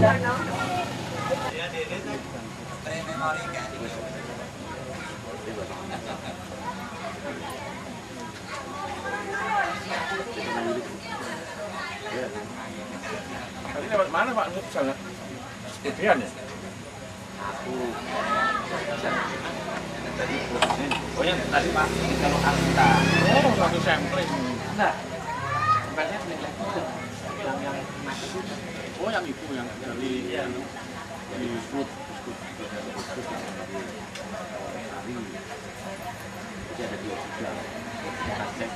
Tadi lewat mana Pak? Misalnya Kemudian ya? Oh yang tadi Pak, kalau Arta. Oh, satu sampling. Enggak. Bukannya yang macet itu. Oh, yang itu yang dari di food. Jadi ada 2 juga. Kita cek.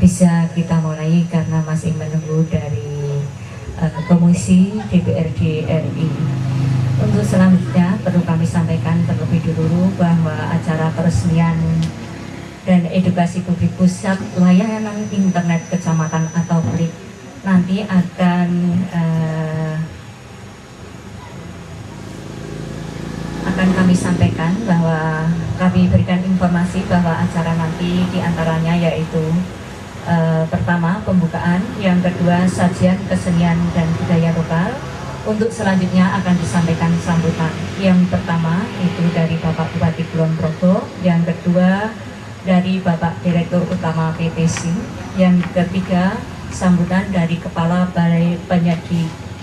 bisa kita mulai karena masih menunggu dari Komisi DPRD RI. Untuk selanjutnya perlu kami sampaikan terlebih dahulu bahwa acara peresmian dan edukasi publik pusat layanan internet kecamatan atau PLIK nanti akan kami sampaikan bahwa kami berikan informasi bahwa acara nanti diantaranya yaitu pertama pembukaan, yang kedua sajian kesenian dan budaya lokal. Untuk selanjutnya akan disampaikan sambutan. Yang pertama itu dari Bapak Bupati Kulon Progo, yang kedua dari Bapak Direktur Utama PT SIM, yang ketiga sambutan dari Kepala Balai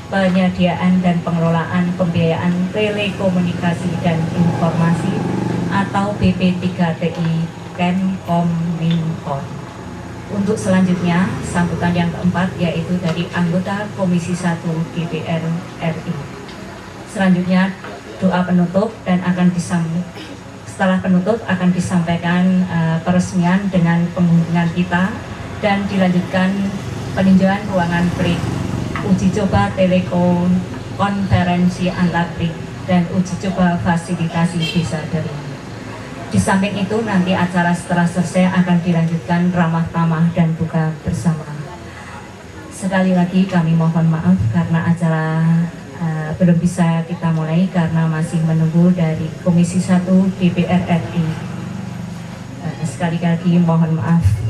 Penyediaan dan Pengelolaan Pembiayaan Telekomunikasi dan Informasi atau BP3TI Kemkominfo. Untuk selanjutnya sambutan yang keempat yaitu dari anggota Komisi 1 DPR RI. Selanjutnya doa penutup dan setelah penutup akan disampaikan peresmian dengan pengunjungan kita dan dilanjutkan peninjauan ruangan PLIK, uji coba telekonferensi antar PLIK dan uji coba fasilitasi desa daring. Di samping itu nanti acara setelah selesai akan dilanjutkan ramah tamah dan buka bersama. Sekali lagi kami mohon maaf karena acara belum bisa kita mulai karena masih menunggu dari Komisi 1 DPR RI. Sekali lagi mohon maaf.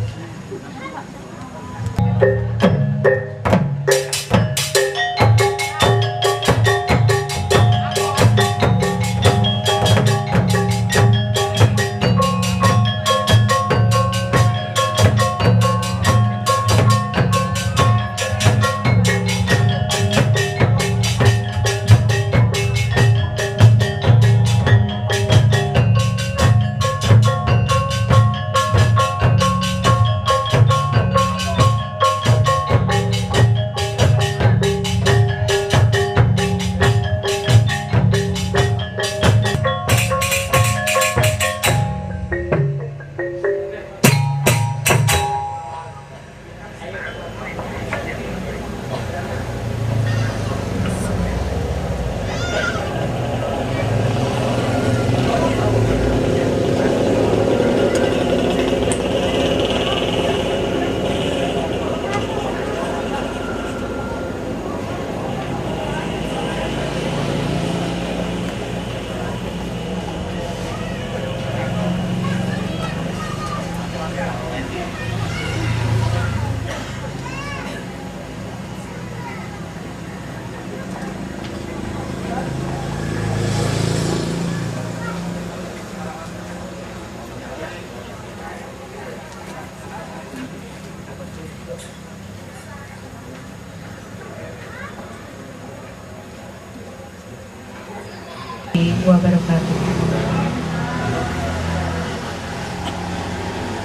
Wabarakatuh.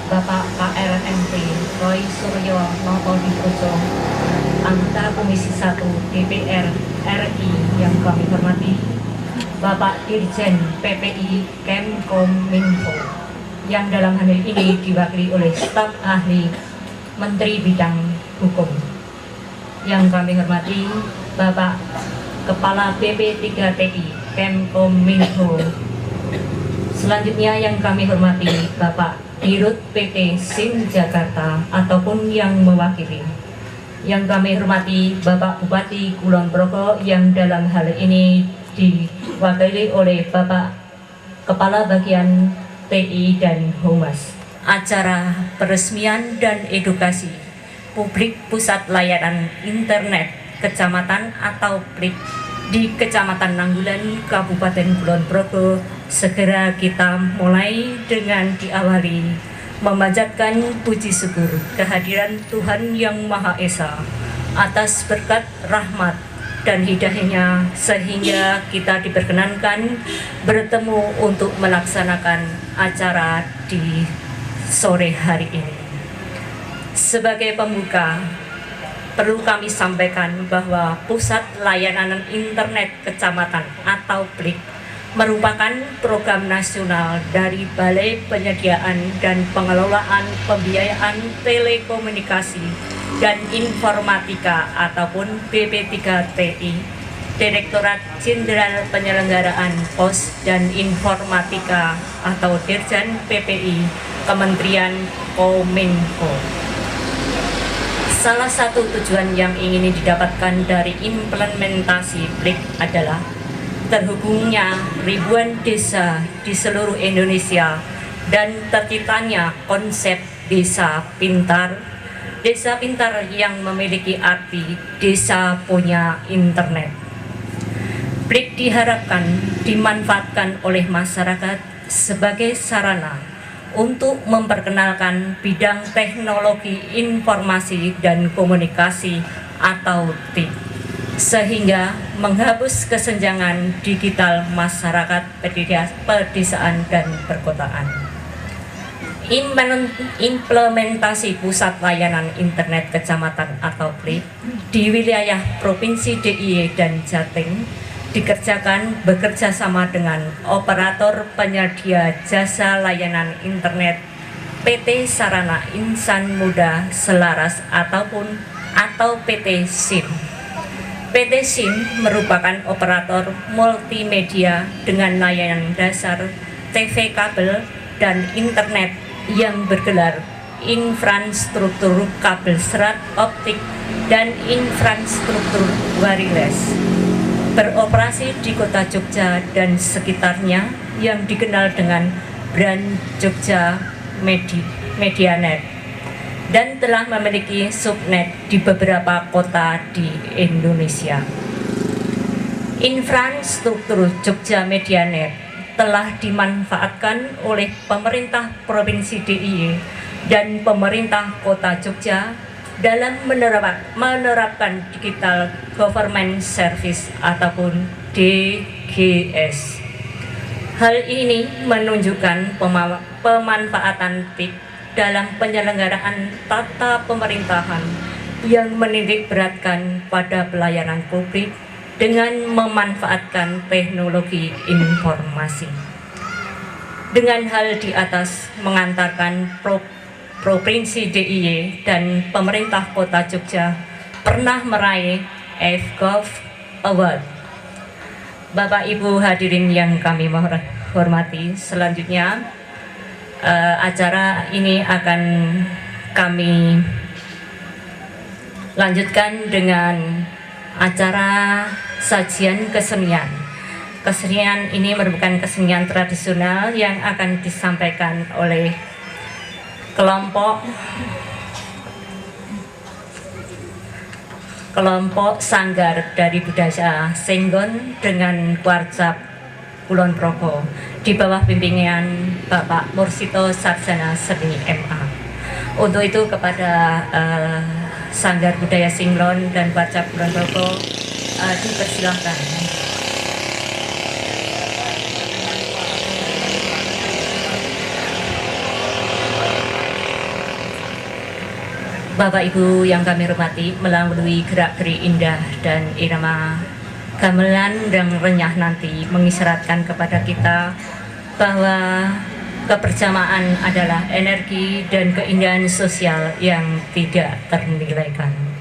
Bapak KLMP Roy Suryo Noto Dipojo, anggota Komisi 1 DPR RI yang kami hormati, Bapak Dirjen PPI Kemkominfo yang dalam hal ini diwakili oleh staf ahli Menteri Bidang Hukum. Yang kami hormati Bapak Kepala BP3TI Kemkominfo. Selanjutnya yang kami hormati Bapak Dirut PT SIM Jakarta ataupun yang mewakili. Yang kami hormati Bapak Bupati Kulon Progo yang dalam hal ini diwakili oleh Bapak Kepala Bagian TI dan Humas. Acara peresmian dan edukasi publik pusat layanan internet kecamatan atau PLIK di Kecamatan Nanggulan, Kabupaten Kulon Progo segera kita mulai dengan diawali memanjatkan puji syukur kehadiran Tuhan Yang Maha Esa atas berkat rahmat dan hidayahnya sehingga kita diperkenankan bertemu untuk melaksanakan acara di sore hari ini. Sebagai pembuka, perlu kami sampaikan bahwa Pusat Layanan Internet Kecamatan atau PLIK merupakan program nasional dari Balai Penyediaan dan Pengelolaan Pembiayaan Telekomunikasi dan Informatika ataupun BP3TI, Direktorat Jenderal Penyelenggaraan Pos dan Informatika atau Dirjen PPI, Kementerian Kominfo. Salah satu tujuan yang ingin didapatkan dari implementasi BLIK adalah terhubungnya ribuan desa di seluruh Indonesia dan terciptanya konsep desa pintar yang memiliki arti desa punya internet. BLIK diharapkan dimanfaatkan oleh masyarakat sebagai sarana untuk memperkenalkan bidang teknologi informasi dan komunikasi atau TIK, sehingga menghapus kesenjangan digital masyarakat pedesaan dan perkotaan. Implementasi pusat layanan internet kecamatan atau BLIK di wilayah Provinsi DIY dan Jatim dikerjakan bekerja sama dengan operator penyedia jasa layanan internet PT Sarana Insan Muda Selaras atau PT SIM. PT SIM merupakan operator multimedia dengan layanan dasar TV kabel dan internet yang bergelar infrastruktur kabel serat optik dan infrastruktur wireless. Beroperasi di kota Jogja dan sekitarnya yang dikenal dengan brand Jogja Medianet dan telah memiliki subnet di beberapa kota di Indonesia. Infrastruktur Jogja Medianet telah dimanfaatkan oleh pemerintah Provinsi DIY dan pemerintah Kota Jogja dalam menerapkan Digital Government Service ataupun DGS. Hal ini menunjukkan pemanfaatan TIK dalam penyelenggaraan tata pemerintahan yang menitik beratkan pada pelayanan publik dengan memanfaatkan teknologi informasi. Dengan hal di atas mengantarkan Provinsi DIY dan pemerintah Kota Jogja pernah meraih FGov Award. Bapak Ibu hadirin yang kami hormati, selanjutnya acara ini akan kami lanjutkan dengan acara sajian kesenian. Kesenian ini merupakan kesenian tradisional yang akan disampaikan oleh kelompok sanggar dari budaya Senggon dengan Warcap Kulon Progo di bawah bimbingan Bapak Mursito Sarjana Seni MA. Untuk itu kepada Sanggar Budaya Singlon dan Warcap Kulon Progo dipersilahkan. Bapak Ibu yang kami hormati, melalui gerak-gerik indah dan irama gamelan dan renyah nanti mengisyaratkan kepada kita bahwa kebersamaan adalah energi dan keindahan sosial yang tidak ternilaikan.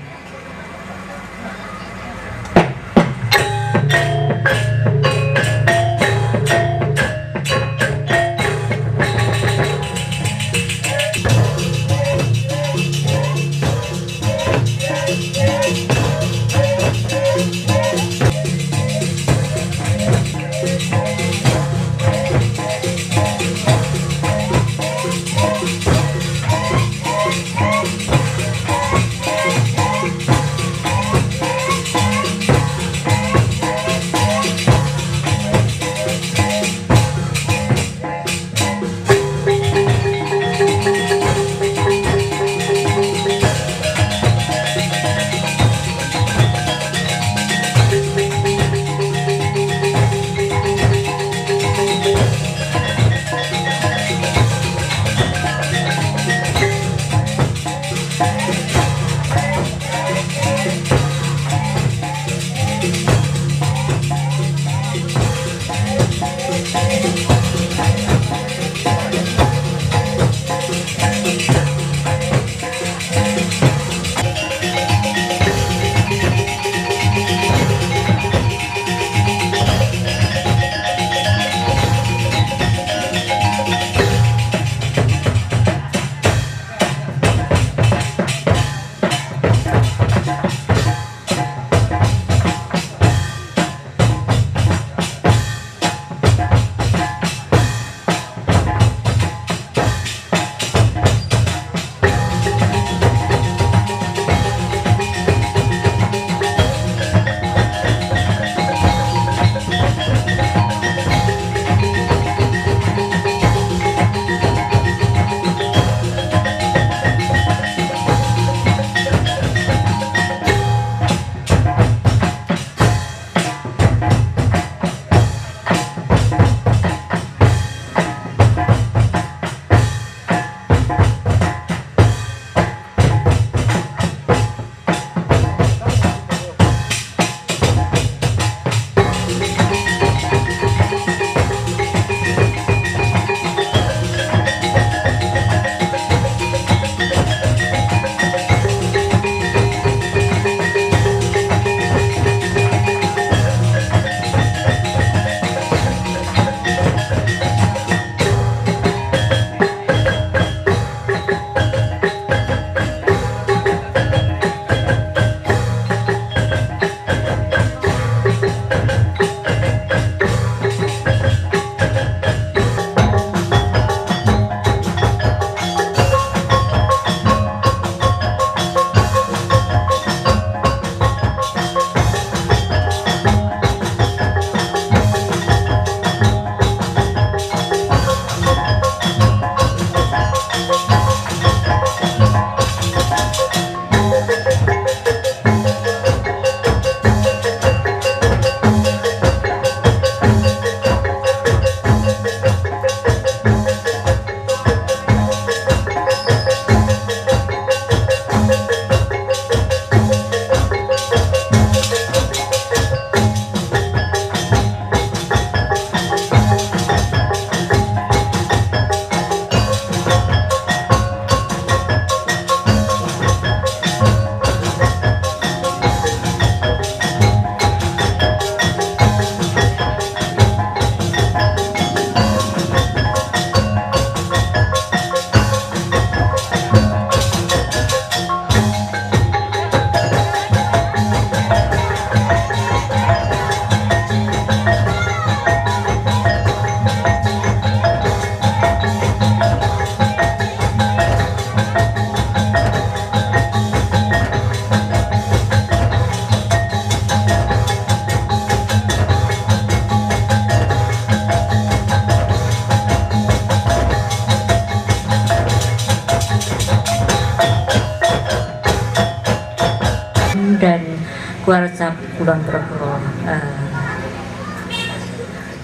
WhatsApp Kulon Progo.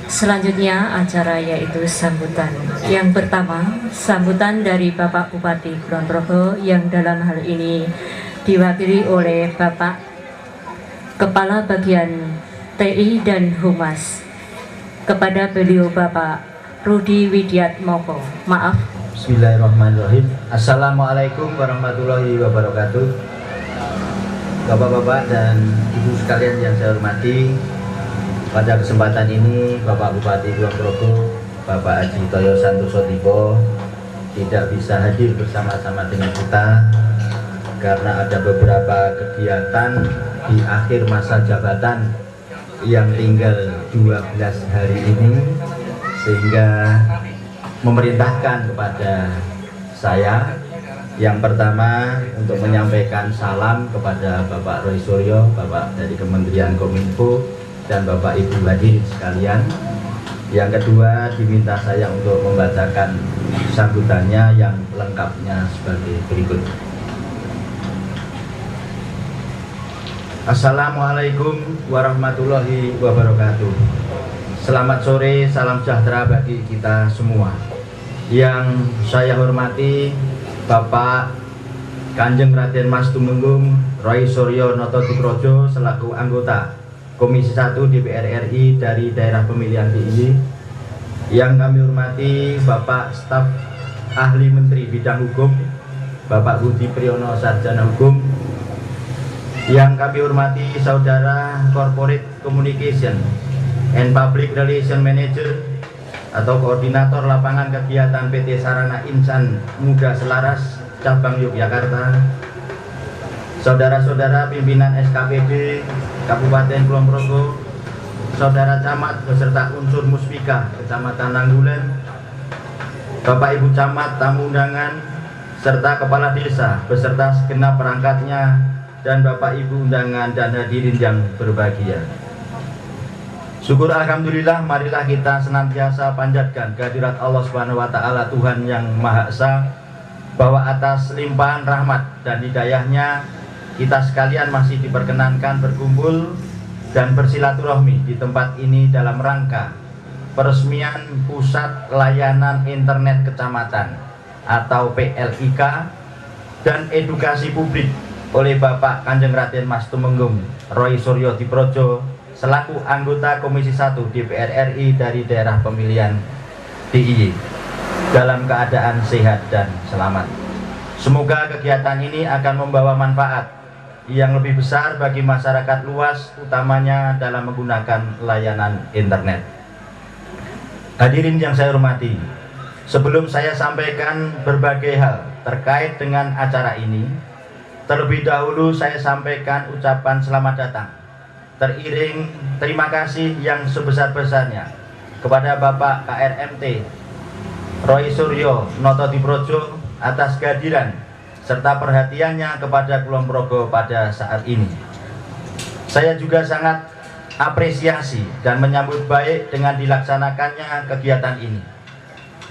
Selanjutnya acara yaitu sambutan. Yang pertama, sambutan dari Bapak Bupati Kulon Progo yang dalam hal ini diwakili oleh Bapak Kepala Bagian TI dan Humas. Kepada beliau Bapak Rudi Widiatmoko. Maaf. Bismillahirrahmanirrahim. Assalamualaikum warahmatullahi wabarakatuh. Bapak-bapak dan ibu sekalian yang saya hormati, pada kesempatan ini Bapak Bupati Kulon Progo, Bapak Haji Toyo Santoso Tibo tidak bisa hadir bersama-sama dengan kita karena ada beberapa kegiatan di akhir masa jabatan yang tinggal 12 hari ini, sehingga memerintahkan kepada saya yang pertama untuk menyampaikan salam kepada Bapak Roy Suryo, Bapak dari Kementerian Kominfo, dan Bapak Ibu hadirin sekalian. Yang kedua, diminta saya untuk membacakan sambutannya yang lengkapnya sebagai berikut. Assalamualaikum warahmatullahi wabarakatuh. Selamat sore, salam sejahtera bagi kita semua. Yang saya hormati Bapak Kanjeng Raden Mas Tumenggung Roy Suryo Noto Diprojo selaku anggota Komisi 1 DPR RI dari daerah pemilihan DIY. Yang kami hormati Bapak Staf Ahli Menteri Bidang Hukum Bapak Budi Priyono Sarjana Hukum. Yang kami hormati Saudara Corporate Communication and Public Relation Manager atau Koordinator Lapangan Kegiatan PT Sarana Insan Muda Selaras Cabang Yogyakarta, saudara-saudara pimpinan SKPD Kabupaten Kulon Progo, saudara camat beserta unsur Muspika Kecamatan Nanggulen, Bapak Ibu camat, tamu undangan, serta kepala desa beserta segenap perangkatnya, dan Bapak Ibu undangan dan hadirin yang berbahagia. Syukur alhamdulillah, marilah kita senantiasa panjatkan kehadirat Allah Subhanahu wa taala, Tuhan yang Maha Esa, bahwa atas limpahan rahmat dan hidayahnya kita sekalian masih diperkenankan berkumpul dan bersilaturahmi di tempat ini dalam rangka peresmian Pusat Layanan Internet Kecamatan atau PLIK dan edukasi publik oleh Bapak Kanjeng Raden Mas Tumenggung Roy Suryo Diprojo selaku anggota Komisi 1 DPR RI dari daerah pemilihan DIY dalam keadaan sehat dan selamat. Semoga kegiatan ini akan membawa manfaat yang lebih besar bagi masyarakat luas, utamanya dalam menggunakan layanan internet. Hadirin yang saya hormati, sebelum saya sampaikan berbagai hal terkait dengan acara ini, terlebih dahulu saya sampaikan ucapan selamat datang teriring terima kasih yang sebesar-besarnya kepada Bapak KRMT Roy Suryo Noto Diprojo atas kehadiran serta perhatiannya kepada Kulon Progo pada saat ini. Saya juga sangat apresiasi dan menyambut baik dengan dilaksanakannya kegiatan ini,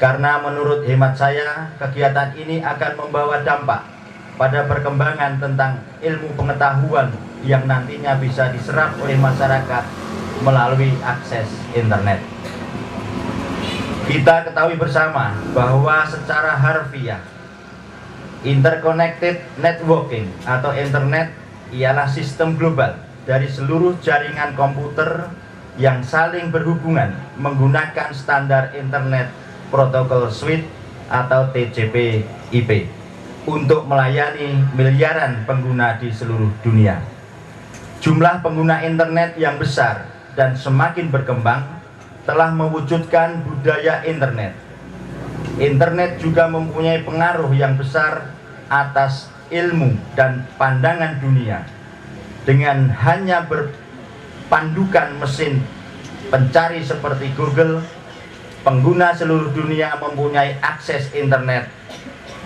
karena menurut hemat saya kegiatan ini akan membawa dampak pada perkembangan tentang ilmu pengetahuan yang nantinya bisa diserap oleh masyarakat melalui akses internet. Kita ketahui bersama bahwa secara harfiah interconnected networking atau internet ialah sistem global dari seluruh jaringan komputer yang saling berhubungan menggunakan standar internet protokol suite atau TCP/IP untuk melayani miliaran pengguna di seluruh dunia. Jumlah pengguna internet yang besar dan semakin berkembang telah mewujudkan budaya internet. Internet juga mempunyai pengaruh yang besar atas ilmu dan pandangan dunia. Dengan hanya berpandukan mesin pencari seperti Google, pengguna seluruh dunia mempunyai akses internet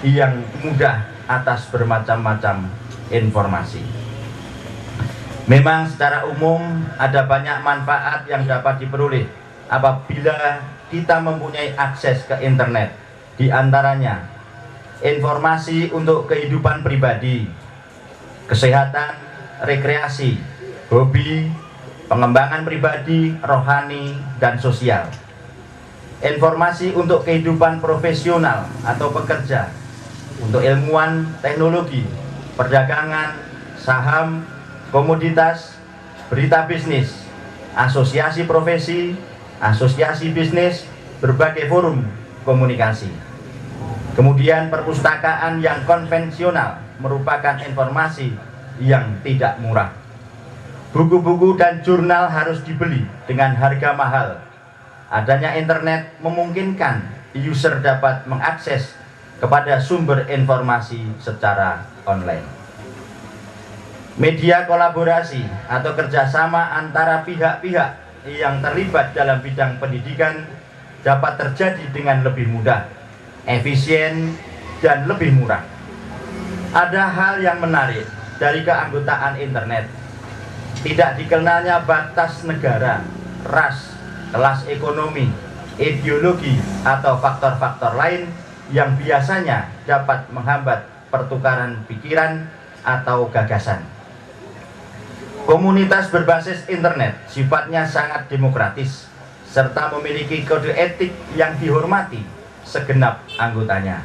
yang mudah atas bermacam-macam informasi. Memang secara umum ada banyak manfaat yang dapat diperoleh apabila kita mempunyai akses ke internet. Di antaranya informasi untuk kehidupan pribadi, kesehatan, rekreasi, hobi, pengembangan pribadi, rohani, dan sosial. Informasi untuk kehidupan profesional atau pekerja, untuk ilmuwan, teknologi, perdagangan, saham, komoditas, berita bisnis, asosiasi profesi, asosiasi bisnis, berbagai forum komunikasi. Kemudian perpustakaan yang konvensional merupakan informasi yang tidak murah. Buku-buku dan jurnal harus dibeli dengan harga mahal. Adanya internet memungkinkan user dapat mengakses kepada sumber informasi secara online. Media kolaborasi atau kerjasama antara pihak-pihak yang terlibat dalam bidang pendidikan dapat terjadi dengan lebih mudah, efisien, dan lebih murah. Ada hal yang menarik dari keanggotaan internet. Tidak dikenalnya batas negara, ras, kelas ekonomi, ideologi, atau faktor-faktor lain yang biasanya dapat menghambat pertukaran pikiran atau gagasan. Komunitas berbasis internet sifatnya sangat demokratis serta memiliki kode etik yang dihormati segenap anggotanya.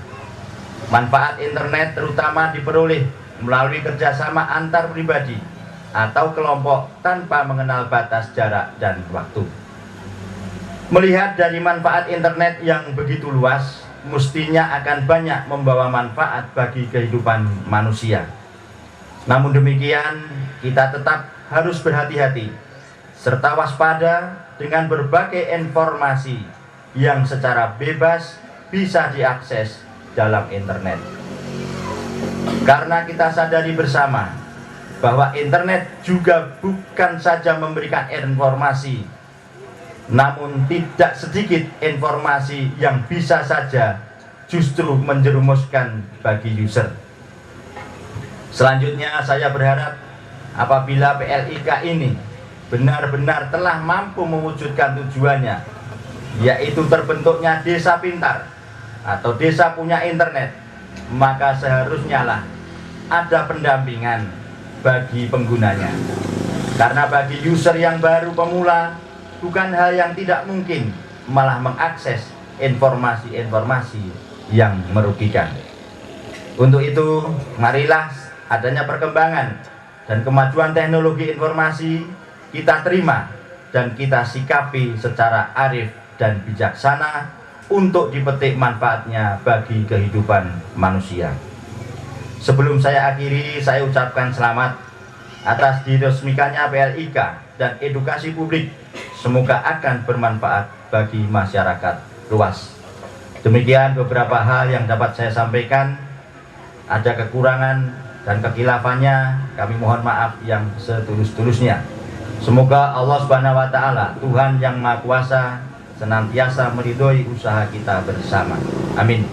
Manfaat internet terutama diperoleh melalui kerjasama antar pribadi atau kelompok tanpa mengenal batas jarak dan waktu. Melihat dari manfaat internet yang begitu luas, mestinya akan banyak membawa manfaat bagi kehidupan manusia. Namun demikian, kita tetap harus berhati-hati serta waspada dengan berbagai informasi yang secara bebas bisa diakses dalam internet. Karena kita sadari bersama bahwa internet juga bukan saja memberikan informasi, namun tidak sedikit informasi yang bisa saja justru menjerumuskan bagi user. Selanjutnya saya berharap apabila PLIK ini benar-benar telah mampu mewujudkan tujuannya, yaitu terbentuknya desa pintar atau desa punya internet, maka seharusnya lah ada pendampingan bagi penggunanya. Karena bagi user yang baru pemula, bukan hal yang tidak mungkin malah mengakses informasi-informasi yang merugikan. Untuk itu, marilah adanya perkembangan dan kemajuan teknologi informasi kita terima dan kita sikapi secara arif dan bijaksana untuk dipetik manfaatnya bagi kehidupan manusia. Sebelum saya akhiri, saya ucapkan selamat atas diresmikannya PLIK dan edukasi publik. Semoga akan bermanfaat bagi masyarakat luas. Demikian beberapa hal yang dapat saya sampaikan. Ada kekurangan dan kekhilaafannya, kami mohon maaf yang setulus-tulusnya. Semoga Allah Subhanahu wa Ta'ala, Tuhan yang Maha Kuasa, senantiasa meridhoi usaha kita bersama. Amin.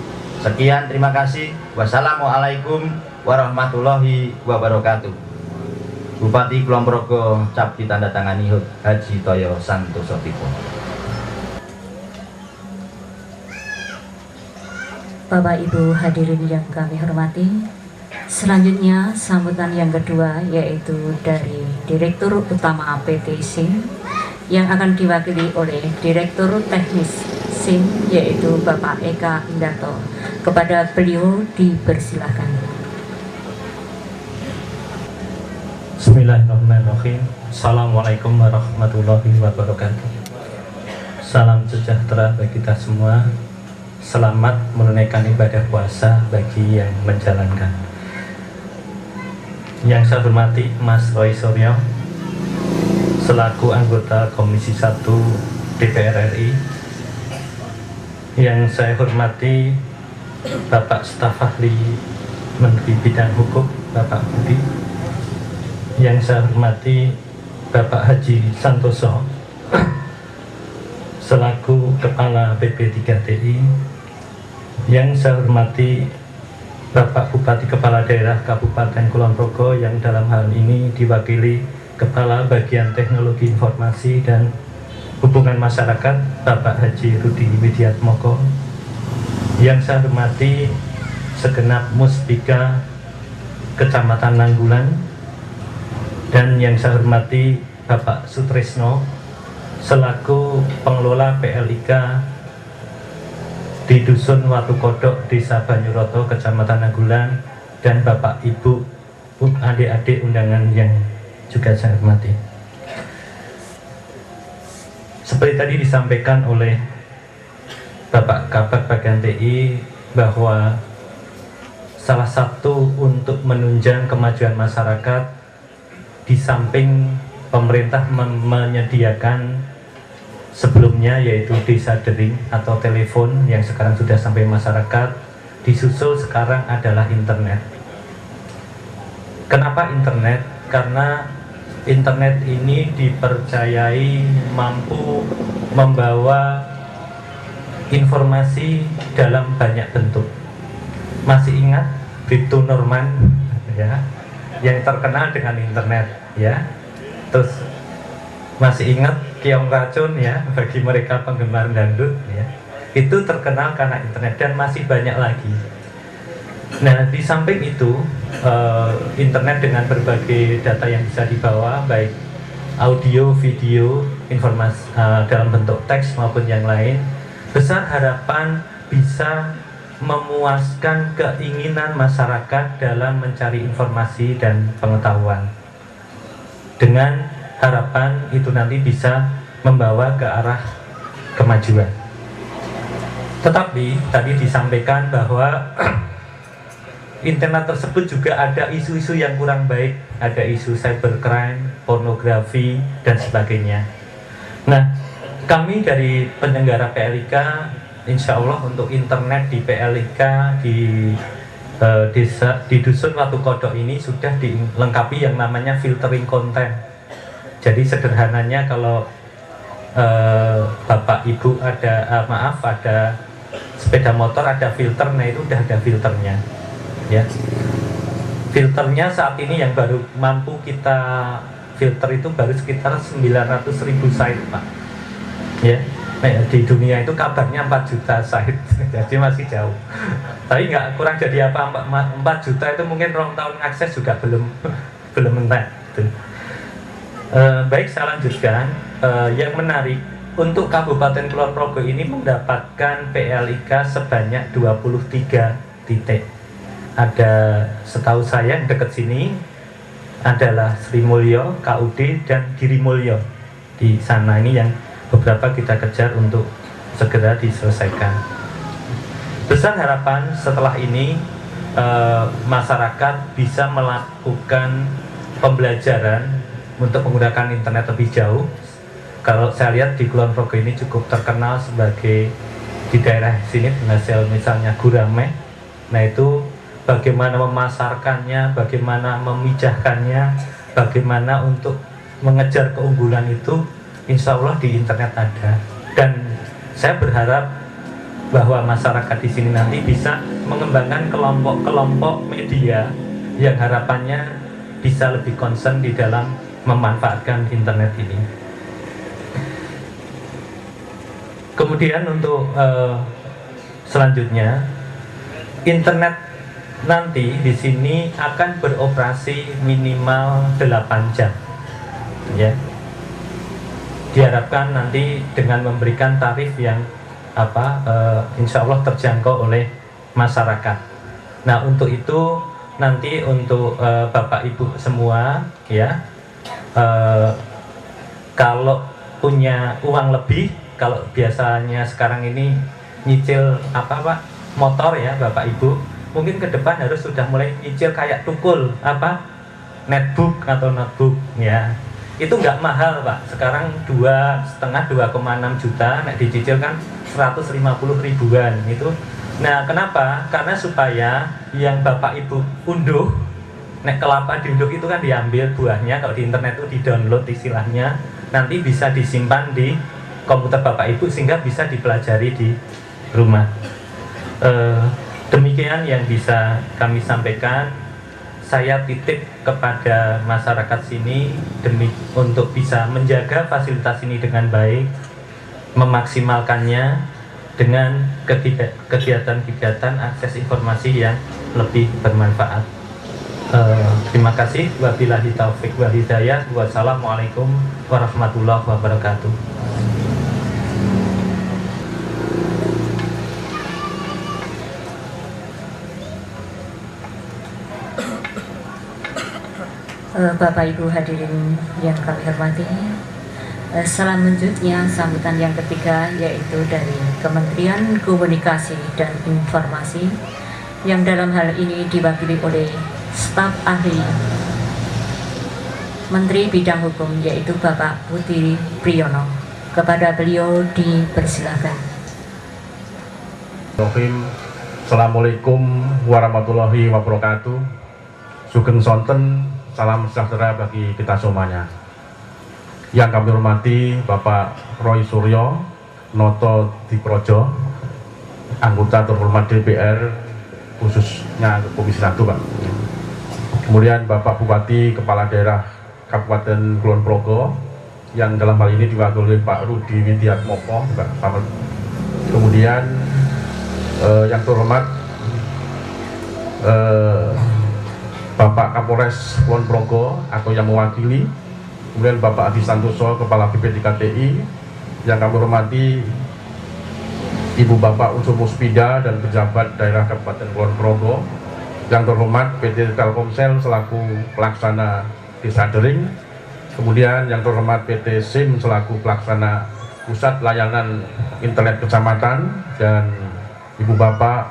Sekian, terima kasih. Wassalamualaikum warahmatullahi wabarakatuh. Bupati Kulon Progo cap ditandatangani Haji Toyo Santoso Tipo. Bapak Ibu hadirin yang kami hormati, selanjutnya sambutan yang kedua yaitu dari Direktur Utama PT SIM yang akan diwakili oleh Direktur Teknis SIM yaitu Bapak Eka Indarto. Kepada beliau dipersilakan. Bismillahirrahmanirrahim. Assalamualaikum warahmatullahi wabarakatuh. Salam sejahtera bagi kita semua. Selamat menunaikan ibadah puasa bagi yang menjalankan. Yang saya hormati Mas Roy Suryo selaku anggota Komisi 1 DPR RI. Yang saya hormati Bapak Staf Ahli Menteri Bidang Hukum Bapak Budi. Yang saya hormati Bapak Haji Santoso selaku Kepala BP3TI. Yang saya hormati Bapak Bupati Kepala Daerah Kabupaten Kulon Progo yang dalam hal ini diwakili Kepala Bagian Teknologi Informasi dan Hubungan Masyarakat Bapak Haji Rudi Widiatmoko. Yang saya hormati segenap Muspika Kecamatan Nanggulan dan yang saya hormati Bapak Sutrisno selaku pengelola PLIK di Dusun Watu Kodok, Desa Banyuroto, Kecamatan Nagulan, dan Bapak Ibu, adik-adik undangan yang juga saya hormati. Seperti tadi disampaikan oleh Bapak Kabag Bagian TI bahwa salah satu untuk menunjang kemajuan masyarakat, di samping pemerintah menyediakan sebelumnya yaitu desa dering atau telepon yang sekarang sudah sampai masyarakat, disusul sekarang adalah internet. Kenapa internet? Karena internet ini dipercayai mampu membawa informasi dalam banyak bentuk. Masih ingat Bribtu Norman ya, yang terkenal dengan internet ya. Terus masih ingat Keong Racun ya, bagi mereka penggemar dangdut ya. Itu terkenal karena internet, dan masih banyak lagi. Nah, di samping itu internet dengan berbagai data yang bisa dibawa, baik audio, video, informasi dalam bentuk teks maupun yang lain, besar harapan bisa memuaskan keinginan masyarakat dalam mencari informasi dan pengetahuan. Dengan harapan itu nanti bisa membawa ke arah kemajuan. Tetapi tadi disampaikan bahwa internet tersebut juga ada isu-isu yang kurang baik, ada isu cybercrime, pornografi, dan sebagainya. Nah, kami dari penyelenggara PLIK, insya Allah untuk internet di PLIK di desa di Dusun Watu Kodok ini sudah dilengkapi yang namanya filtering konten. Jadi sederhananya kalau Bapak Ibu ada sepeda motor ada filter, nah itu udah ada filternya. Ya, filternya saat ini yang baru mampu kita filter itu baru sekitar 900.000 site, Pak. Ya, nah, di dunia itu kabarnya 4 juta site, jadi masih jauh. Tapi nggak kurang jadi apa, 4 juta itu mungkin rong tahun akses juga belum entek. Gitu. Baik, saya lanjutkan. Yang menarik untuk Kabupaten Kulon Progo ini mendapatkan PLIK sebanyak 23 titik. Ada, setahu saya yang dekat sini adalah Sri Mulyo, KUD, dan Giri Mulyo. Di sana ini yang beberapa kita kejar untuk segera diselesaikan. Besar harapan setelah ini masyarakat bisa melakukan pembelajaran untuk menggunakan internet lebih jauh. Kalau saya lihat di Kulon Progo ini cukup terkenal sebagai di daerah sini penghasil misalnya gurame. Nah itu bagaimana memasarkannya, bagaimana memijahkannya, bagaimana untuk mengejar keunggulan itu, insya Allah di internet ada. Dan saya berharap bahwa masyarakat di sini nanti bisa mengembangkan kelompok-kelompok media yang harapannya bisa lebih concern di dalam memanfaatkan internet ini. Kemudian untuk selanjutnya, internet nanti di sini akan beroperasi minimal 8 jam. Ya. Diharapkan nanti dengan memberikan tarif yang insya Allah terjangkau oleh masyarakat. Nah, untuk itu nanti untuk Bapak Ibu semua ya, kalau punya uang lebih, kalau biasanya sekarang ini nyicil motor ya Bapak Ibu, mungkin ke depan harus sudah mulai nyicil kayak tukul netbook atau notebook ya. Itu nggak mahal, Pak. Sekarang 2,5-2,6 juta, nek dicicil kan 150 ribuan itu. Nah, kenapa? Karena supaya yang Bapak Ibu unduh, nek kelapa diunduh itu kan diambil buahnya, kalau di internet itu di-download istilahnya, nanti bisa disimpan di komputer Bapak Ibu sehingga bisa dipelajari di rumah. Demikian yang bisa kami sampaikan. Saya titip kepada masyarakat sini untuk bisa menjaga fasilitas ini dengan baik, memaksimalkannya dengan kegiatan-kegiatan akses informasi yang lebih bermanfaat. Terima kasih. Wabillahi taufik wal hidayah. Wassalamualaikum warahmatullahi wabarakatuh. Bapak Ibu hadirin yang kami hormati, selanjutnya sambutan yang ketiga yaitu dari Kementerian Komunikasi dan Informasi yang dalam hal ini diwakili oleh staf ahli Menteri Bidang Hukum yaitu Bapak Budi Priyono. Kepada beliau dipersilakan. Assalamualaikum warahmatullahi wabarakatuh. Sugeng sonten, salam sejahtera bagi kita semuanya. Yang kami hormati Bapak Roy Suryo Noto Diprojo, anggota terhormat DPR khususnya Komisi 1, Pak. Kemudian Bapak Bupati Kepala Daerah Kabupaten Kulon Progo yang dalam hal ini diwakili oleh Pak Rudi Widiatmoko, Pak. Kemudian yang terhormat Bapak Kapolres Kulon Progo atau yang mewakili, kemudian Bapak Adi Santoso Kepala BP3TI, yang kami hormati Ibu Bapak Unsur Muspida dan pejabat daerah Kabupaten Kulon Progo, yang terhormat PT Telkomsel selaku pelaksana Desa Dering, kemudian yang terhormat PT SIM selaku pelaksana Pusat Layanan Internet Kecamatan, dan Ibu Bapak,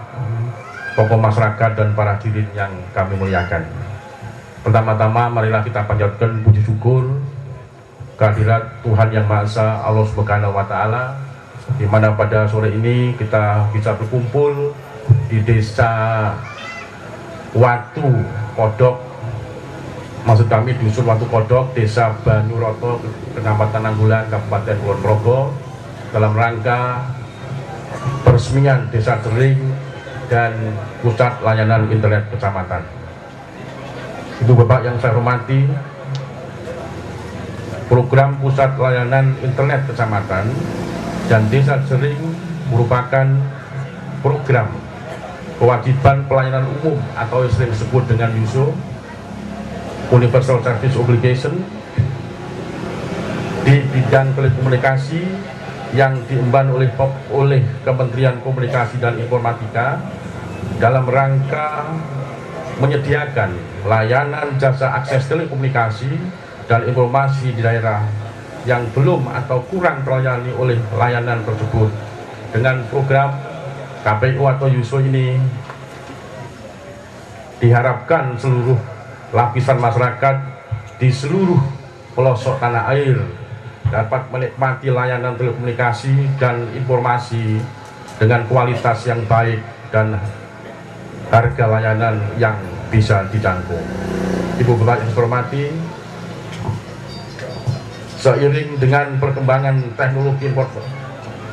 tokoh masyarakat dan para hadirin yang kami muliakan. Pertama-tama marilah kita panjatkan puji syukur kehadirat Tuhan Yang Maha Esa, Allah Subhanahu wa Ta'ala, di mana pada sore ini kita bisa berkumpul di Desa Watu Kodok, maksud kami Dusun Watu Kodok, Desa Banyuroto, Kecamatan Nanggulan, Kabupaten Kulon Progo, dalam rangka peresmian Desa Dering dan Pusat Layanan Internet Kecamatan. Ibu Bapak yang saya hormati, program Pusat Layanan Internet Kecamatan dan Desa Dering merupakan program kewajiban pelayanan umum atau sering disebut dengan USO, Universal Service Obligation, di bidang telekomunikasi yang diemban oleh Kementerian Komunikasi dan Informatika dalam rangka menyediakan layanan jasa akses telekomunikasi dan informasi di daerah yang belum atau kurang terlayani oleh layanan tersebut. Dengan program KPU atau USO ini diharapkan seluruh lapisan masyarakat di seluruh pelosok tanah air dapat menikmati layanan telekomunikasi dan informasi dengan kualitas yang baik dan harga layanan yang bisa dijangkau. Ibu Bapak yang saya hormati, seiring dengan perkembangan teknologi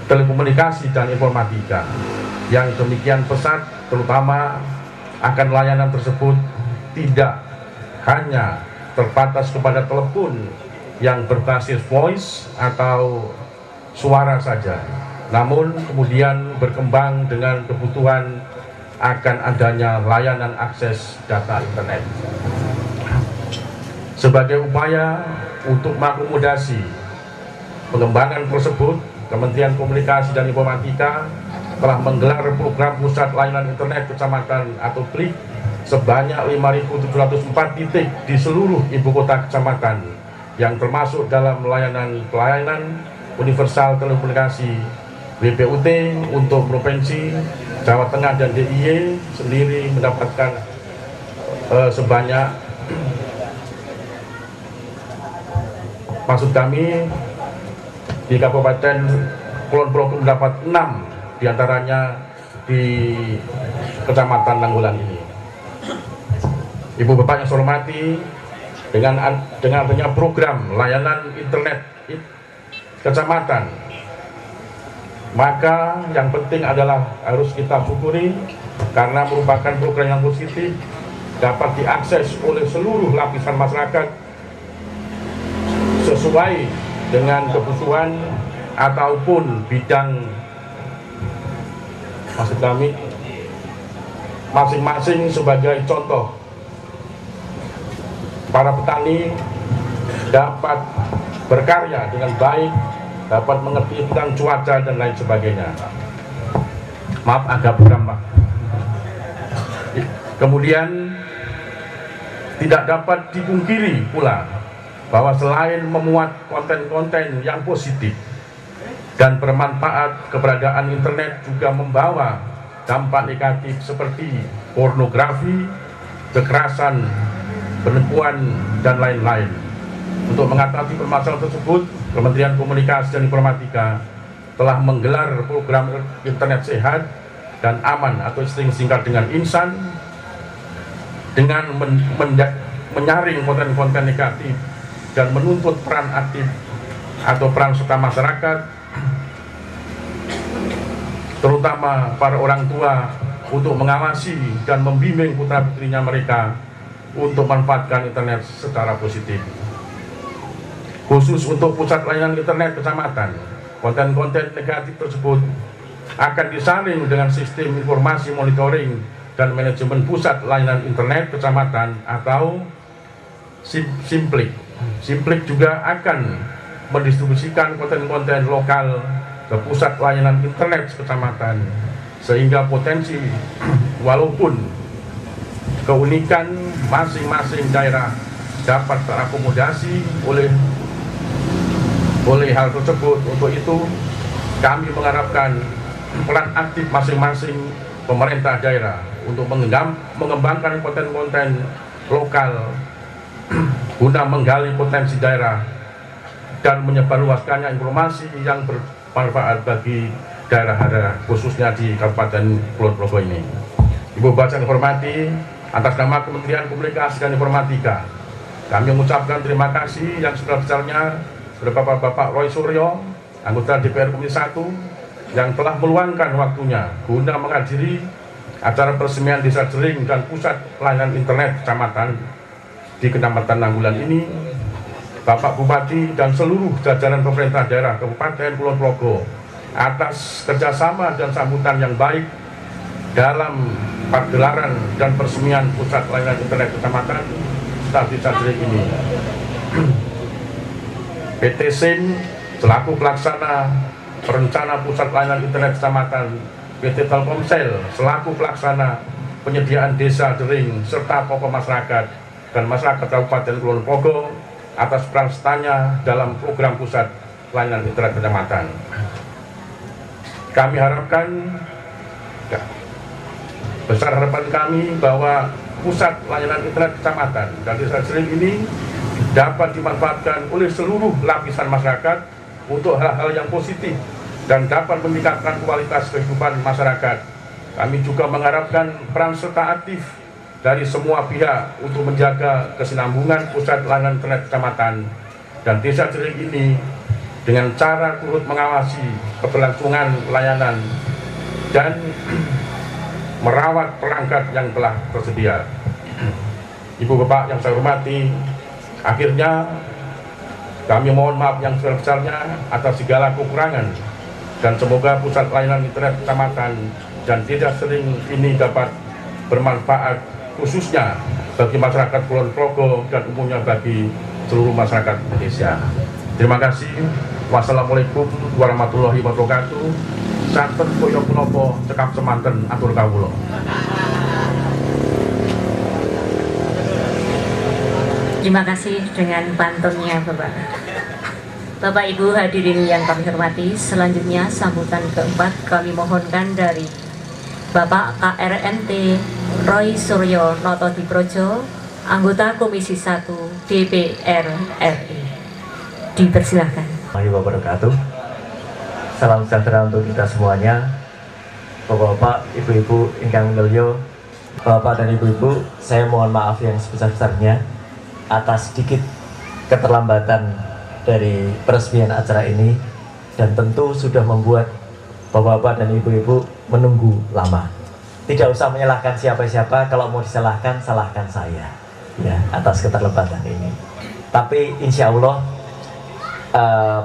telekomunikasi dan informatika yang demikian pesat, terutama akan layanan tersebut tidak hanya terbatas kepada telepon yang berbasis voice atau suara saja, namun kemudian berkembang dengan kebutuhan akan adanya layanan akses data internet. Sebagai upaya untuk mengakomodasi pengembangan tersebut, Kementerian Komunikasi dan Informatika telah menggelar program Pusat Layanan Internet Kecamatan atau PLIK sebanyak 5.704 titik di seluruh ibu kota kecamatan, yang termasuk dalam pelayanan universal telekomunikasi BPUT untuk Provinsi Jawa Tengah dan DIY sendiri mendapatkan sebanyak, maksud kami di Kabupaten Kulon Progo mendapat 6 diantaranya di Kecamatan Nanggulan ini. Ibu Bapak yang saya hormati, dengan adanya program layanan internet kecamatan, maka yang penting adalah harus kita syukuri karena merupakan program yang positif, dapat diakses oleh seluruh lapisan masyarakat sesuai dengan kebutuhan ataupun bidang, maksud kami masing-masing. Sebagai contoh, para petani dapat berkarya dengan baik, dapat mengerti tentang cuaca dan lain sebagainya. Maaf agak buram Pak. Kemudian tidak dapat dipungkiri pula bahwa selain memuat konten-konten yang positif dan bermanfaat, keberadaan internet juga membawa dampak negatif seperti pornografi, kekerasan, penipuan, dan lain-lain. Untuk mengatasi permasalahan tersebut, Kementerian Komunikasi dan Informatika telah menggelar program internet sehat dan aman atau singkat dengan Insan, dengan menyaring konten-konten negatif dan menuntut peran aktif atau peran serta masyarakat, terutama para orang tua, untuk mengawasi dan membimbing putra-putrinya mereka untuk memanfaatkan internet secara positif. Khusus untuk pusat layanan internet kecamatan, konten-konten negatif tersebut akan disaring dengan sistem informasi monitoring dan manajemen pusat layanan internet kecamatan atau Simplik. Simplik juga akan mendistribusikan konten-konten lokal ke pusat layanan internet kecamatan, sehingga potensi walaupun keunikan masing-masing daerah dapat terakomodasi oleh hal tersebut. Untuk itu kami mengharapkan peran aktif masing-masing pemerintah daerah untuk mengembangkan konten-konten lokal guna menggali potensi daerah dan menyebarluaskannya informasi yang bermanfaat bagi daerah-daerah khususnya di Kabupaten Kulon Progo ini. Ibu Bapak yang hormati, atas nama Kementerian Komunikasi dan Informatika, kami mengucapkan terima kasih yang sebesar-besarnya kepada Bapak Roy Suryo, anggota DPR Komisi 1, yang telah meluangkan waktunya guna menghadiri acara peresmian Desa Jering dan Pusat Layanan Internet Kecamatan di Kecamatan Nanggulan ini. Bapak Bupati dan seluruh jajaran pemerintah daerah Kabupaten Kulon Progo atas kerjasama dan sambutan yang baik dalam pagelaran dan peresmian Pusat Layanan Internet Kecamatan Desa Jering ini. PT SIM selaku pelaksana perencana Pusat Layanan Internet Kecamatan, PT Telkomsel selaku pelaksana penyediaan Desa Jering, serta tokoh masyarakat dan masyarakat Kabupaten Kulon Progo atas peran sertanya dalam program Pusat Layanan Internet Kecamatan. Kami harapkan, besar harapan kami bahwa Pusat Layanan Internet Kecamatan dan Desa Jering ini dapat dimanfaatkan oleh seluruh lapisan masyarakat untuk hal-hal yang positif dan dapat meningkatkan kualitas kehidupan masyarakat. Kami juga mengharapkan peran serta aktif dari semua pihak untuk menjaga kesinambungan Pusat Layanan Internet Kecamatan dan Desa Jering ini dengan cara turut mengawasi keberlangsungan layanan dan merawat perangkat yang telah tersedia. Ibu Bapak yang saya hormati, akhirnya kami mohon maaf yang sebesar-besarnya atas segala kekurangan, dan semoga Pusat Layanan Internet Kecamatan dan Desa Jering ini dapat bermanfaat khususnya bagi masyarakat Kulon Progo dan umumnya bagi seluruh masyarakat Indonesia. Terima kasih. Wassalamualaikum warahmatullahi wabarakatuh. Santen koyo punapa cekap semanten atur kawula. Terima kasih dengan pantunnya Bapak. Bapak Ibu hadirin yang kami hormati, selanjutnya sambutan keempat kami mohonkan dari Bapak KRNT Roy Suryo Noto Diprojo, anggota Komisi 1 DPR RI. Dipersilahkan. Warahmatullahi wabarakatuh. Salam sejahtera untuk kita semuanya. Bapak-bapak, ibu-ibu ingkang mulya, Bapak dan ibu-ibu, saya mohon maaf yang sebesar-besarnya atas sedikit keterlambatan dari peresmian acara ini, dan tentu sudah membuat Bapak-bapak dan ibu-ibu menunggu lama. Tidak usah menyalahkan siapa-siapa, kalau mau disalahkan, salahkan saya ya atas keterlambatan ini. Tapi insya Allah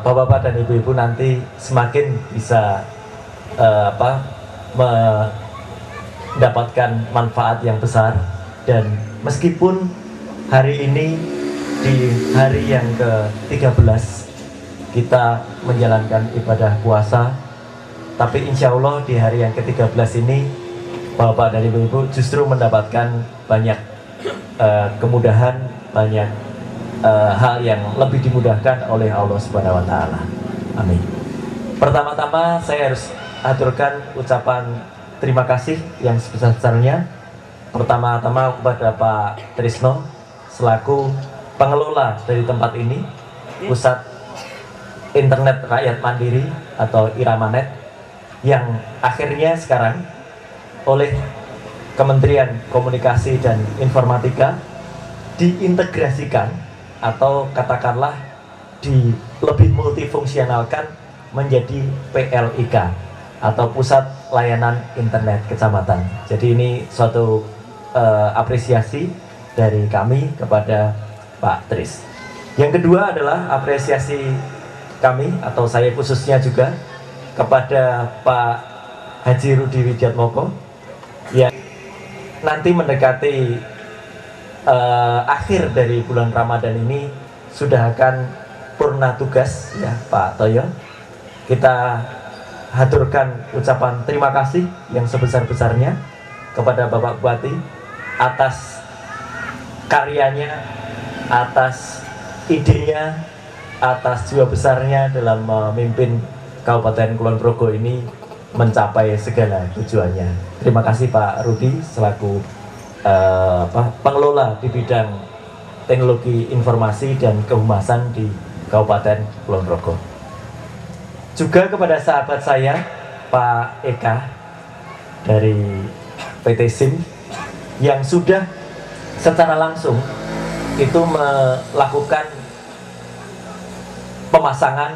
Bapak-bapak dan ibu-ibu nanti semakin bisa mendapatkan manfaat yang besar. Dan meskipun hari ini di hari yang ke-13 kita menjalankan ibadah puasa, tapi insya Allah di hari yang ke-13 ini Bapak dan Ibu justru mendapatkan banyak kemudahan, banyak hal yang lebih dimudahkan oleh Allah Subhanahu wa Ta'ala. Amin. Pertama-tama saya harus aturkan ucapan terima kasih yang sebesar-besarnya pertama-tama kepada Pak Trisno selaku pengelola dari tempat ini, Pusat Internet Rakyat Mandiri atau Iramanet, yang akhirnya sekarang oleh Kementerian Komunikasi dan Informatika diintegrasikan atau katakanlah lebih multifungsionalkan menjadi PLIK atau Pusat Layanan Internet Kecamatan. Jadi ini suatu apresiasi dari kami kepada Pak Tris. Yang kedua adalah apresiasi kami atau saya khususnya juga kepada Pak Haji Rudi Widiatmoko yang nanti mendekati akhir dari bulan Ramadan ini sudah akan purna tugas ya Pak Toyo. Kita haturkan ucapan terima kasih yang sebesar-besarnya kepada Bapak Bupati atas karyanya, atas idenya, atas jiwa besarnya dalam memimpin Kabupaten Kulon Progo ini mencapai segala tujuannya. Terima kasih Pak Rudi selaku pengelola di bidang teknologi informasi dan kehumasan di Kabupaten Kulon Progo. Juga kepada sahabat saya Pak Eka dari PT SIM yang sudah secara langsung itu melakukan pemasangan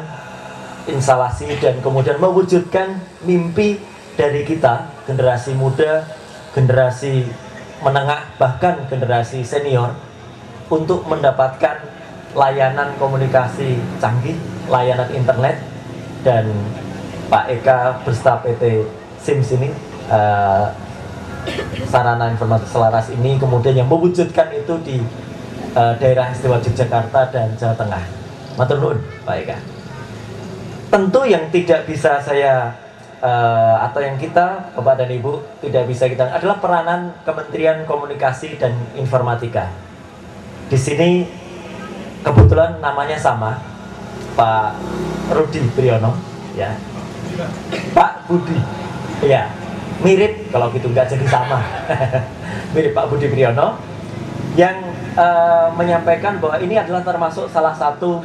instalasi dan kemudian mewujudkan mimpi dari kita generasi muda, generasi menengah, bahkan generasi senior untuk mendapatkan layanan komunikasi canggih, layanan internet. Dan Pak Eka beserta PT SIM sini sarana informasi selaras ini kemudian yang mewujudkan itu di daerah istimewa Yogyakarta dan Jawa Tengah. Matur nuwun Pak Eka. Tentu yang tidak bisa saya atau yang kita Bapak dan Ibu tidak bisa kita adalah peranan Kementerian Komunikasi dan Informatika. Di sini kebetulan namanya sama, Pak Rudi Priyono, ya, Pak Budi, ya, mirip kalau gitu nggak jadi sama, mirip Pak Budi Priyono yang menyampaikan bahwa ini adalah termasuk salah satu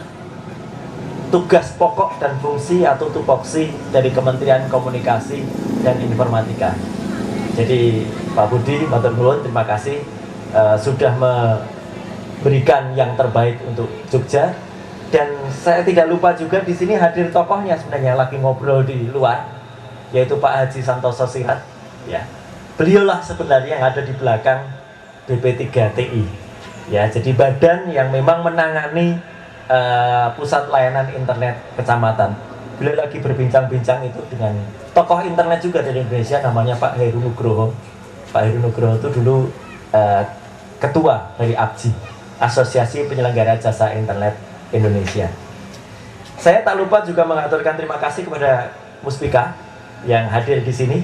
tugas pokok dan fungsi atau tupoksi dari Kementerian Komunikasi dan Informatika. Jadi Pak Budi, matur nuwun, terima kasih sudah memberikan yang terbaik untuk Jogja. Dan saya tidak lupa juga di sini hadir tokohnya sebenarnya lagi ngobrol di luar, yaitu Pak Haji Santoso Sihat. Ya, beliaulah sebenarnya yang ada di belakang BP3TI. Ya, jadi badan yang memang menangani pusat layanan internet kecamatan. Beliau lagi berbincang-bincang itu dengan tokoh internet juga dari Indonesia, namanya Pak Heru Nugroho. Pak Heru Nugroho itu dulu ketua dari APJI, Asosiasi Penyelenggara Jasa Internet Indonesia. Saya tak lupa juga mengaturkan terima kasih kepada Muspika yang hadir di sini,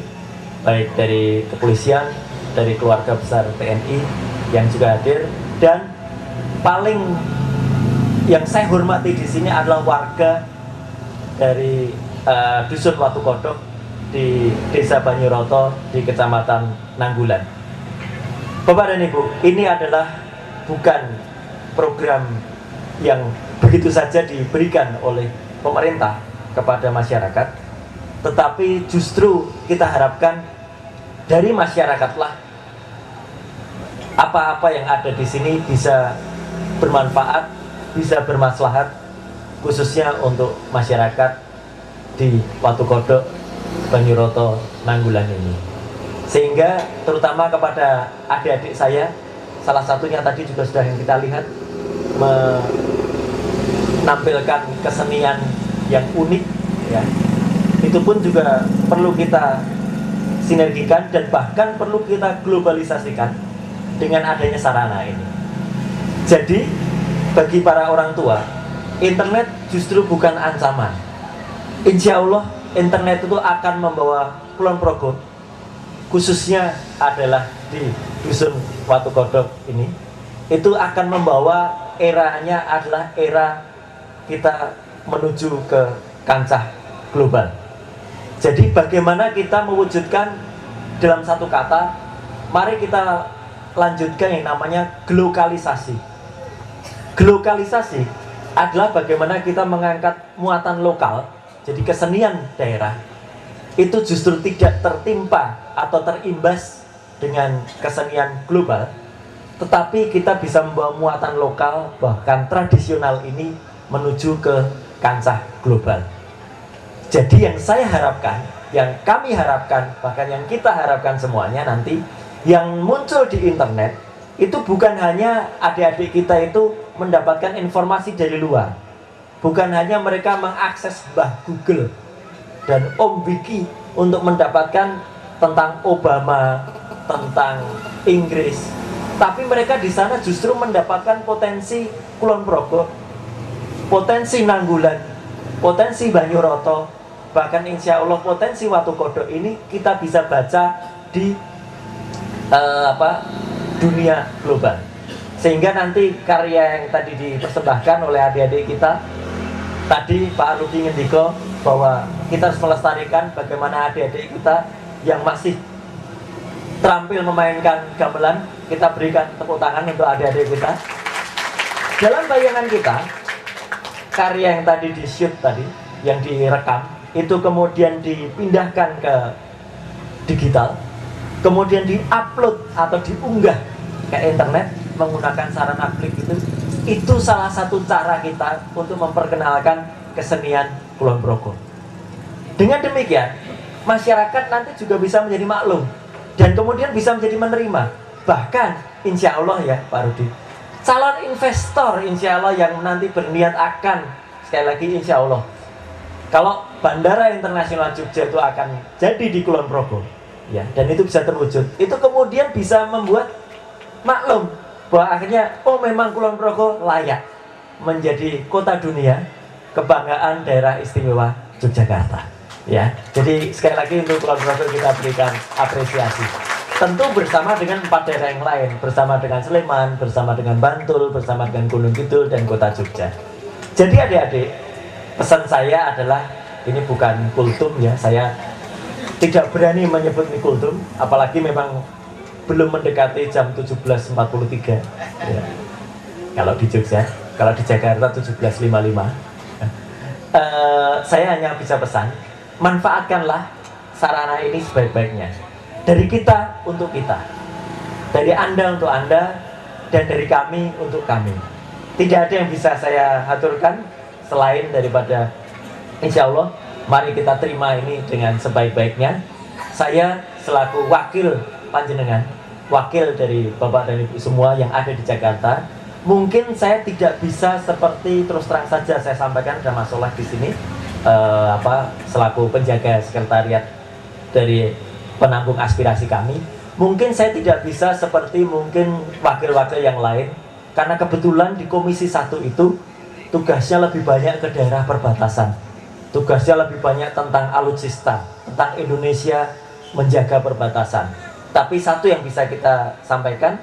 baik dari kepolisian, dari keluarga besar TNI yang juga hadir, dan paling yang saya hormati di sini adalah warga dari Dusun Watu Kodok di Desa Banyuroto di Kecamatan Nanggulan. Bapak dan Ibu, ini adalah bukan program yang begitu saja diberikan oleh pemerintah kepada masyarakat, tetapi justru kita harapkan dari masyarakatlah apa-apa yang ada di sini bisa bermanfaat, bisa bermaslahat, khususnya untuk masyarakat di Watu Kodok, Banyuroto, Nanggulan ini. Sehingga terutama kepada adik-adik saya, salah satunya tadi juga sudah yang kita lihat, menampilkan kesenian yang unik, ya, itu pun juga perlu kita sinergikan dan bahkan perlu kita globalisasikan dengan adanya sarana ini. Jadi bagi para orang tua, internet justru bukan ancaman. Insya Allah internet itu akan membawa Kulon Progo, khususnya adalah di Dusun Watu Kodok ini, itu akan membawa eranya adalah era kita menuju ke kancah global. Jadi bagaimana kita mewujudkan dalam satu kata, mari kita lanjutkan yang namanya glokalisasi. Glokalisasi adalah bagaimana kita mengangkat muatan lokal, jadi kesenian daerah itu justru tidak tertimpa atau terimbas dengan kesenian global, tetapi kita bisa membawa muatan lokal bahkan tradisional ini menuju ke kancah global. Jadi yang saya harapkan, yang kami harapkan, bahkan yang kita harapkan semuanya nanti yang muncul di internet itu bukan hanya adik-adik kita itu mendapatkan informasi dari luar, bukan hanya mereka mengakses Mbah Google dan Om Wiki untuk mendapatkan tentang Obama, tentang Inggris, tapi mereka di sana justru mendapatkan potensi Kulon Progo, potensi Nanggulan, potensi Banyuroto, bahkan insya Allah potensi Watu Kodok ini kita bisa baca di dunia global. Sehingga nanti karya yang tadi dipersembahkan oleh adik-adik kita, tadi Pak Rudi ngendiko bahwa kita harus melestarikan bagaimana adik-adik kita yang masih terampil memainkan gamelan, kita berikan tepuk tangan untuk adik-adik kita. Dalam bayangan kita, karya yang tadi di-shoot tadi, yang direkam, itu kemudian dipindahkan ke digital, kemudian di-upload atau diunggah ke internet menggunakan sarana klik itu salah satu cara kita untuk memperkenalkan kesenian Kulon Progo. Dengan demikian, masyarakat nanti juga bisa menjadi maklum dan kemudian bisa menjadi menerima. Bahkan insya Allah ya Pak Rudi, calon investor insya Allah yang nanti berniat akan, sekali lagi insya Allah, kalau Bandara Internasional Jogja itu akan jadi di Kulon Progo, ya, dan itu bisa terwujud, itu kemudian bisa membuat maklum bahwa akhirnya memang Kulon Progo layak menjadi kota dunia kebanggaan daerah istimewa Yogyakarta, ya. Jadi sekali lagi untuk Kulon Progo kita berikan apresiasi, tentu bersama dengan 4 daerah yang lain, bersama dengan Sleman, bersama dengan Bantul, bersama dengan Gunung Kidul dan kota Jogja. Jadi adik-adik, pesan saya adalah ini bukan kultum ya, saya tidak berani menyebut ini kultum, apalagi memang belum mendekati jam 17.43 ya. Kalau di Jogja, kalau di Jakarta 17.55. Saya hanya bisa pesan, manfaatkanlah sarana ini sebaik-baiknya. Dari kita untuk kita, dari Anda untuk Anda, dan dari kami untuk kami. Tidak ada yang bisa saya aturkan selain daripada insya Allah, mari kita terima ini dengan sebaik-baiknya. Saya selaku wakil panjenengan, wakil dari Bapak dan Ibu semua yang ada di Jakarta, mungkin saya tidak bisa seperti terus terang saja saya sampaikan ada masalah di sini, selaku penjaga sekretariat dari penampung aspirasi kami. Mungkin saya tidak bisa seperti mungkin wakil-wakil yang lain, karena kebetulan di Komisi 1 itu tugasnya lebih banyak ke daerah perbatasan, tugasnya lebih banyak tentang alutsista, tentang Indonesia menjaga perbatasan. Tapi satu yang bisa kita sampaikan,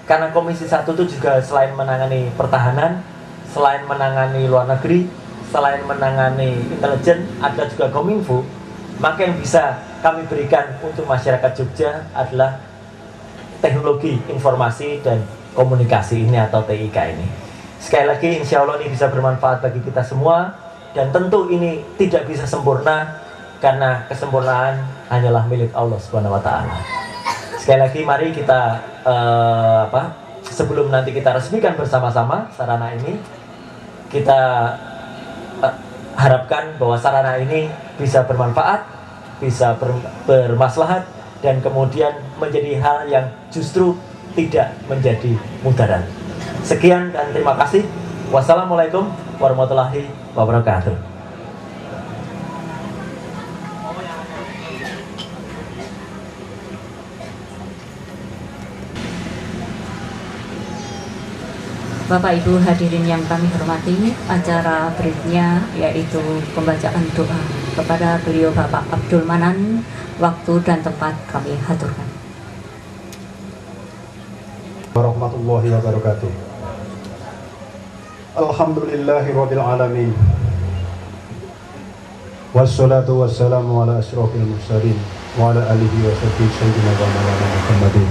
karena Komisi 1 itu juga selain menangani pertahanan, selain menangani luar negeri, selain menangani intelijen, ada juga Kominfo. Maka yang bisa kami berikan untuk masyarakat Jogja adalah teknologi informasi dan komunikasi ini atau TIK ini. Sekali lagi insya Allah ini bisa bermanfaat bagi kita semua, dan tentu ini tidak bisa sempurna karena kesempurnaan hanyalah milik Allah Subhanahu wa Ta'ala. Sekali lagi mari kita sebelum nanti kita resmikan bersama-sama sarana ini, kita harapkan bahwa sarana ini bisa bermanfaat, bisa bermaslahat, dan kemudian menjadi hal yang justru tidak menjadi mudarat. Sekian dan terima kasih. Wassalamualaikum warahmatullahi wabarakatuh. Bapak Ibu hadirin yang kami hormati, acara berikutnya yaitu pembacaan doa kepada beliau Bapak Abdul Manan. Waktu dan tempat kami haturkan. Warahmatullahi wabarakatuh. Alhamdulillahirabbil alamin. Wassalatu wassalamu ala asyrofil mursalin wa ala alihi wa sahbihi sayyidina wa maulana Muhammadin.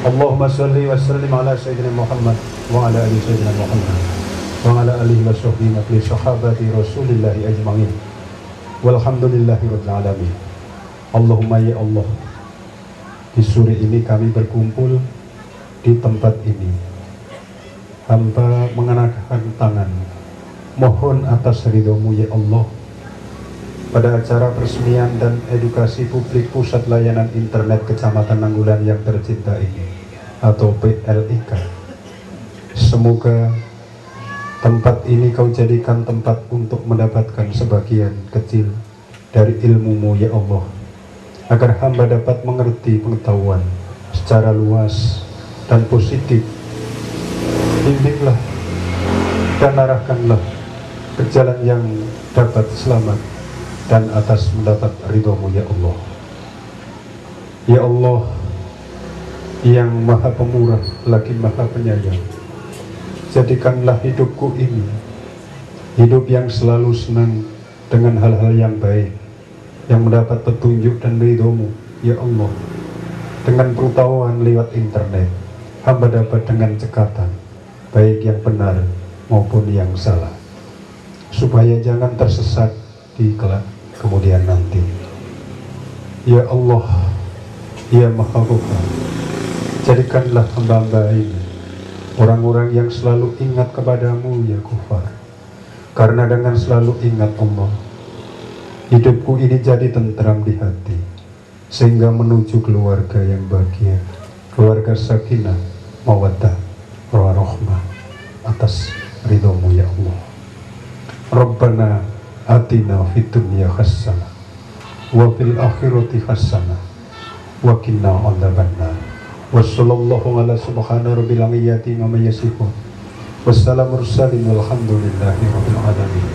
Allahumma salli wa sallim ala sayyidina Muhammad wa ala alihi sayyidina Muhammad wa ala alihi wa sahbihi maqli sahabati rasulillahi ajma'in. Walhamdulillahirabbil alamin. Allahumma ya Allah, di sore ini kami berkumpul di tempat ini. Hamba mengenakkan tangan mohon atas ridhomu ya Allah pada acara peresmian dan edukasi publik Pusat Layanan Internet Kecamatan Nanggulan yang tercinta ini atau PLIK. Semoga tempat ini kau jadikan tempat untuk mendapatkan sebagian kecil dari ilmu-Mu ya Allah, agar hamba dapat mengerti pengetahuan secara luas dan positif. Bimbinglah dan arahkanlah ke jalan yang dapat selamat dan atas mendapat ridho-Mu ya Allah. Ya Allah yang maha pemurah lagi maha penyayang, jadikanlah hidupku ini hidup yang selalu senang dengan hal-hal yang baik, yang mendapat petunjuk dan ridho-Mu ya Allah. Dengan pengetahuan lewat internet, hamba dapat dengan cekatan baik yang benar maupun yang salah, supaya jangan tersesat di kelak kemudian nanti. Ya Allah, ya Maha Ghafur, jadikanlah hamba-hamba ini orang-orang yang selalu ingat kepadamu ya Ghafar. Karena dengan selalu ingat Allah, hidupku ini jadi tentram di hati, sehingga menuju keluarga yang bahagia, keluarga sakinah, mawaddah, warahmah atas ridho-Mu ya Allah. Rabbana atina fid dunya hasanah wa fil akhirati hasanah wa qina adzabannar. Wassallallahu ala subhana rabbil izzati amma yasifun. Wassalamu mursalin walhamdulillahi rabbil alamin.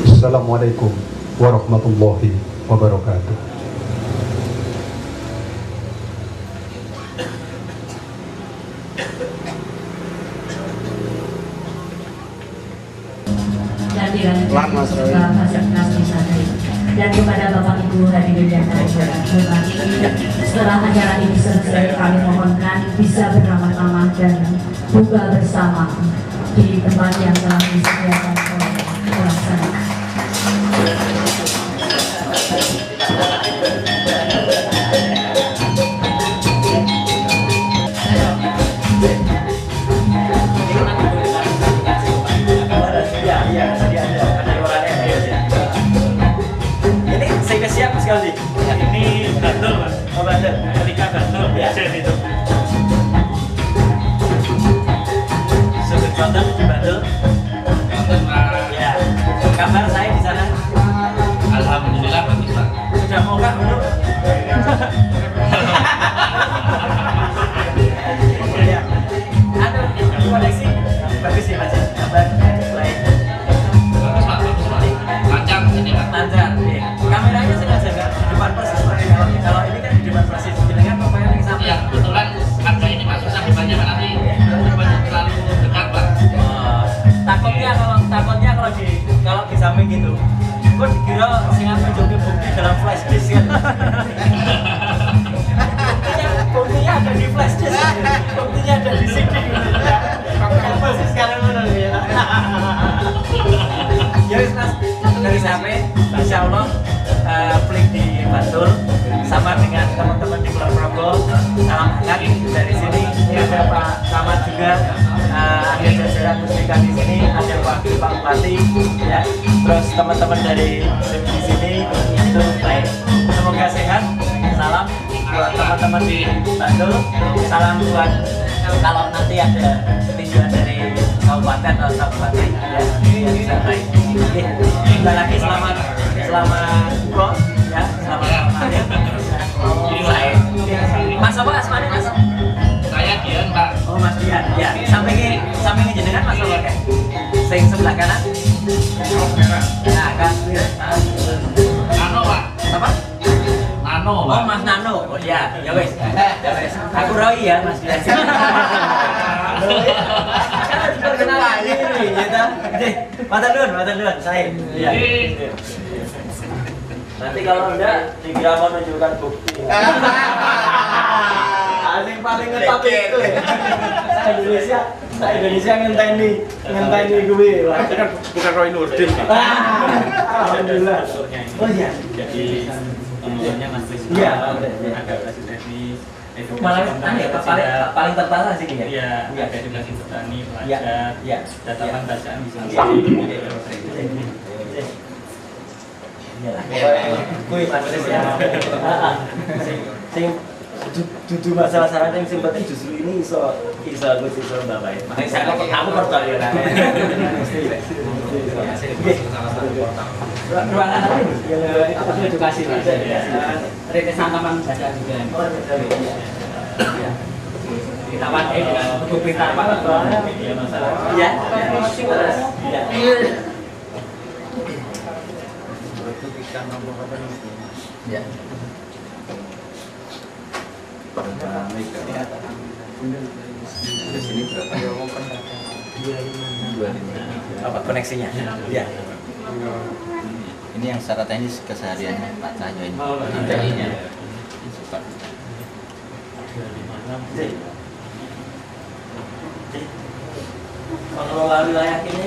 Assalamualaikum warahmatullahi wabarakatuh. Dan kepada Bapak Ibu hadirin yang kami hormati, setelah acara ini selesai, kami mohonkan bisa bersama-sama dan buka bersama di tempat yang telah disediakan oleh pelaksana. Ini bandel Mas. Oh bandel. Ketika bandel biasa itu. Sudut bandel di bandel. Ya. Kabar saya di sana. Alhamdulillah bagus Pak. Sudah mau Kak dulu. Ya. Aduh, koneksi bagus ya Mas. Kabar baik. Bagus Pak. Lancar ini Pak. Lancar. Kameranya sengaja nggak di depan persis kalau ini kan di depan persis jenengan pokoknya yang samping. Ya kebetulan harga ini Pak susah dibanya Pak, nanti terlalu dekat Pak. Takutnya kalau di samping gitu kok dikira singa tunjukin bukti dalam flash disk kan. Buktinya ada di flash disk, buktinya ada di CD. Persis sekarang mana ya. Ya wis Mas, dari sampai insya Allah klik di Bantul sama dengan teman-teman di Kulon Progo. Salam hangat dari sini. Ini ada Pak Camat juga, ada jajaran muslimah di sini, ada wakil Pak Bupati, ya. Terus teman-teman dari di sini itu baik. Semoga sehat. Salam buat teman-teman di Bantul. Salam buat kalau nanti ada tinjauan dari kabupaten atau kabupaten, ya bisa baik. Oke, lagi selamat Bro, ya, selamat Ramadan. Mas apa asmanya Mas? Saya Dian Pak. Oh Mas Dian, ya. sebelah kanan. Nah, kan. Nano, Pak. Apa? Nano, Oh, Pak. Mas Nano. Oh iya, ya wes. Ya wes. Aku Roy ya, Mas Dian. Perkenalan diri, gitu. Mata duluan, saya. Iya. Nanti kalau enggak dikira mau menunjukkan bukti. Paling ngetop itu. Saya Indonesia ngenteni gue. Itu kan bukan Roy Nurdin, Pak. Alhamdulillah. Oh iya. Jadi pembuatnya Mas Tris. Iya. Ada presiden di Malah paling tertara sih kayaknya. Iya, Iya. ada edukasi petani, Iya. pelajar, Iya. data bacaan di sini. Kuwi Mas Tris ya. Sing dudu masalah sarana yang penting justru ini iso bapak. Makanya aku percaya lah. Ruangan apa ini? Yang edukasi Mas. Rintisan taman bacaan juga. Kita pakai dengan buku pintar Pak. Iya masalah. Iya. Iya. Ya. Apa koneksinya? Ya. Ini yang secara teknis kesehariannya Pak Cahyo ini. TI-nya. Pengelola wilayah ini.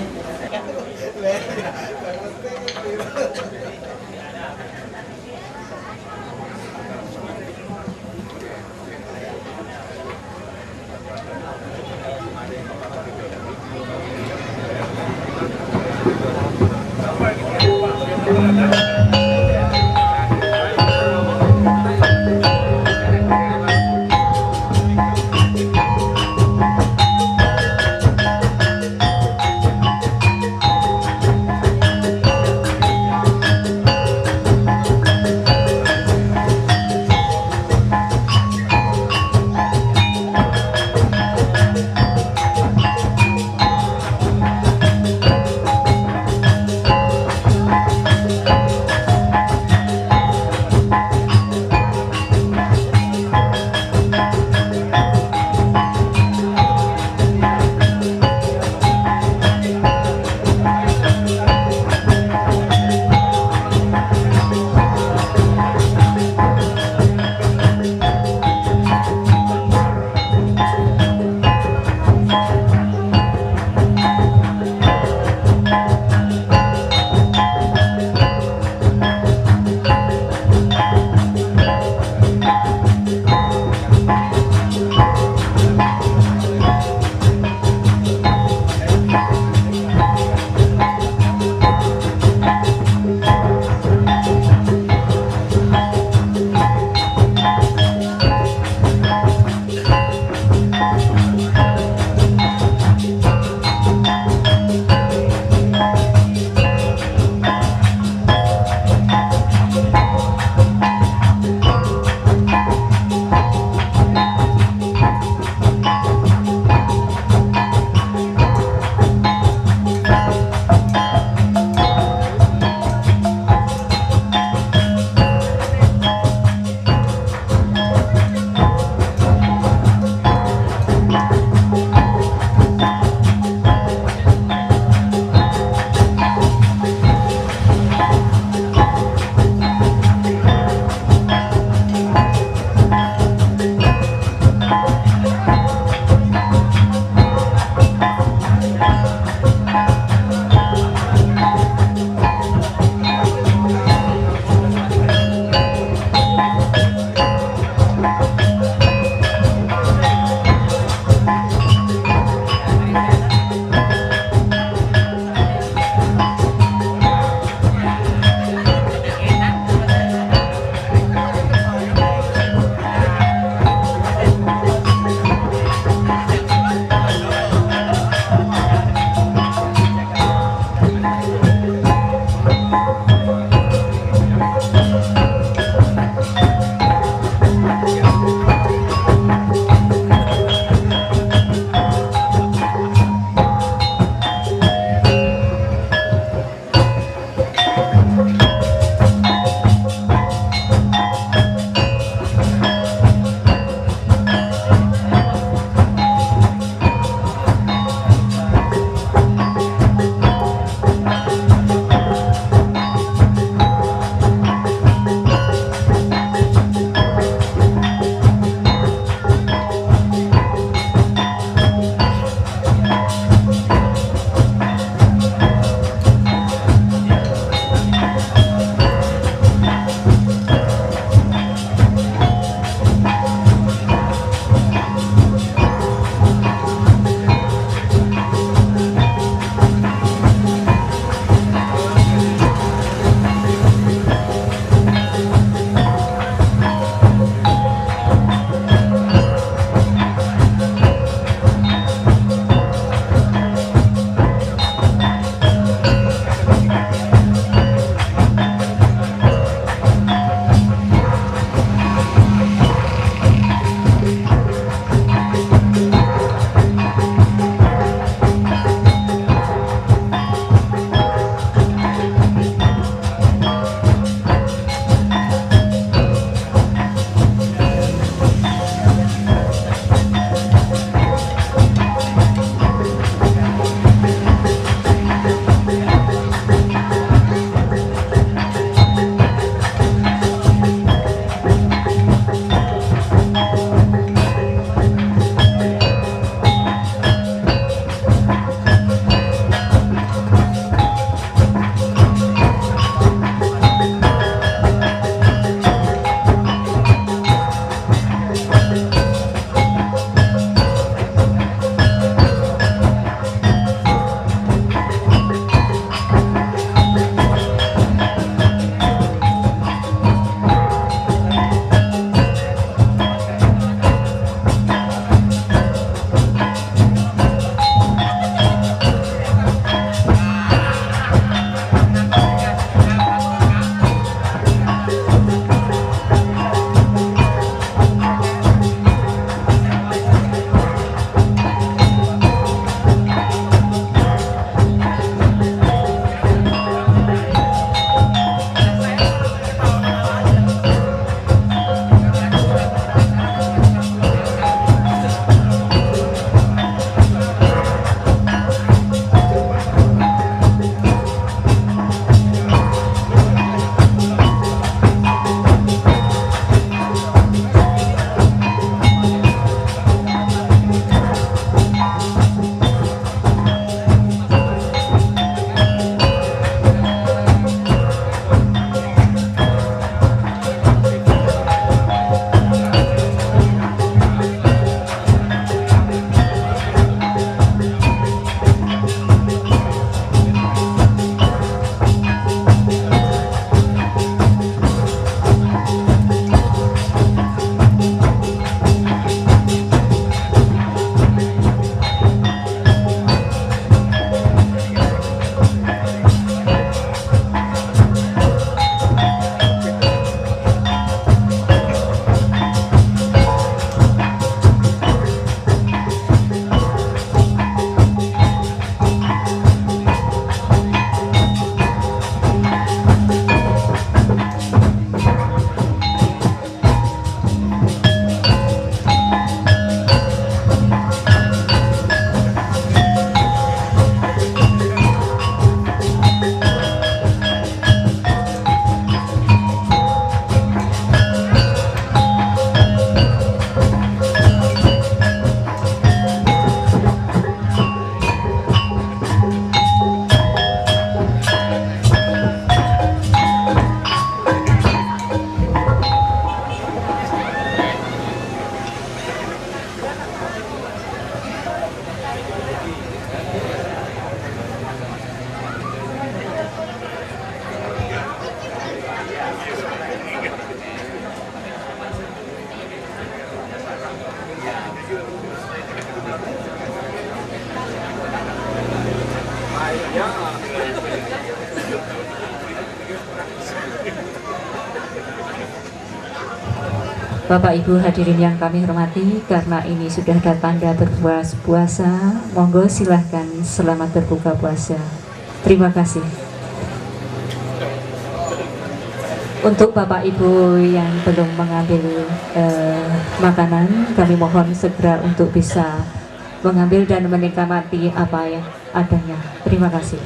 Bapak Ibu hadirin yang kami hormati, karena ini sudah ada tanda berpuasa, monggo silahkan selamat berbuka puasa. Terima kasih. Untuk Bapak Ibu yang belum mengambil makanan, kami mohon segera untuk bisa mengambil dan menikmati apa yang adanya. Terima kasih.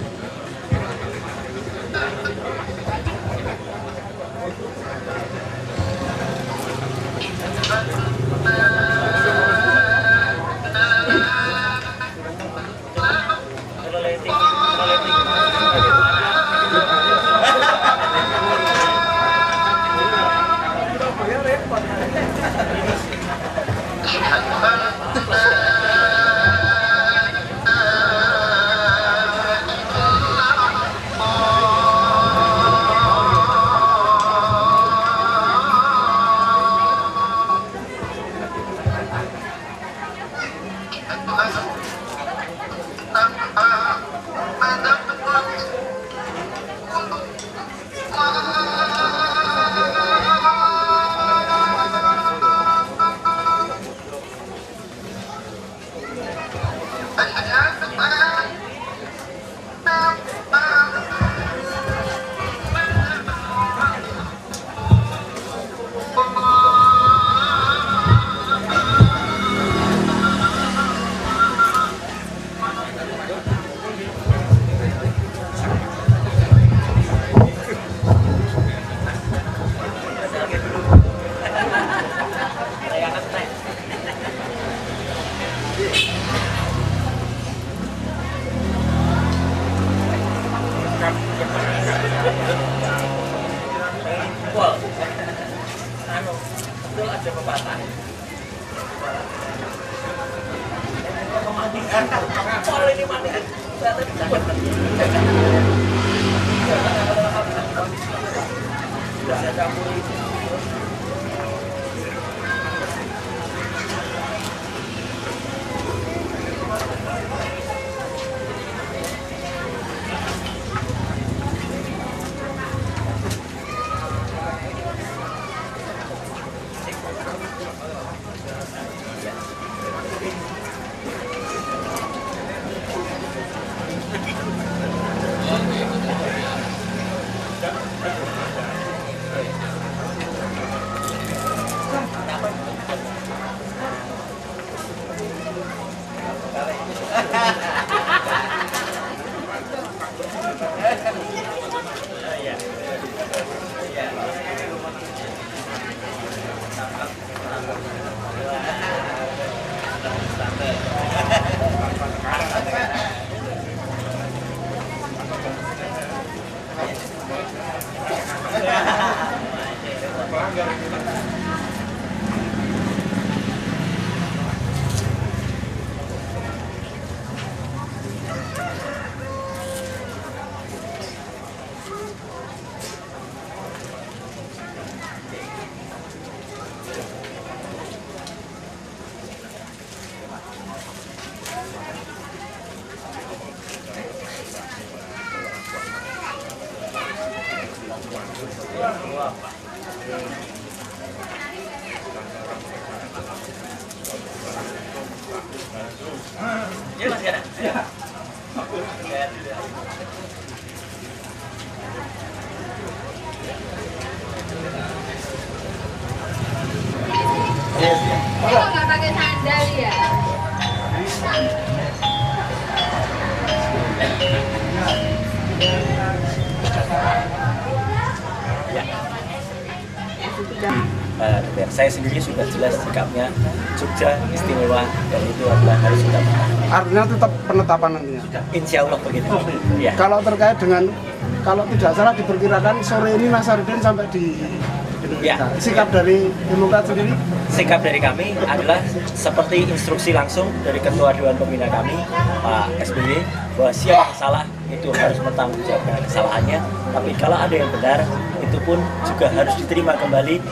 Kok nggak pakai sandal ya? Saya sendiri sudah jelas sikapnya Jogja istimewa dan itu adalah harus kita pahami. Artinya tetap penetapan nantinya. Insya Allah begitu. Ya. Kalau terkait dengan kalau tidak salah diperkirakan sore ini Nasaruddin sampai di Indonesia. Ya. Sikap dari Demokrat sendiri? Sikap dari kami adalah seperti instruksi langsung dari Ketua Dewan Pembina kami, Pak SBY, bahwa siapa yang salah itu harus bertanggung jawab dengan kesalahannya. Tapi kalau ada yang benar, itu itu pun juga harus diterima kembali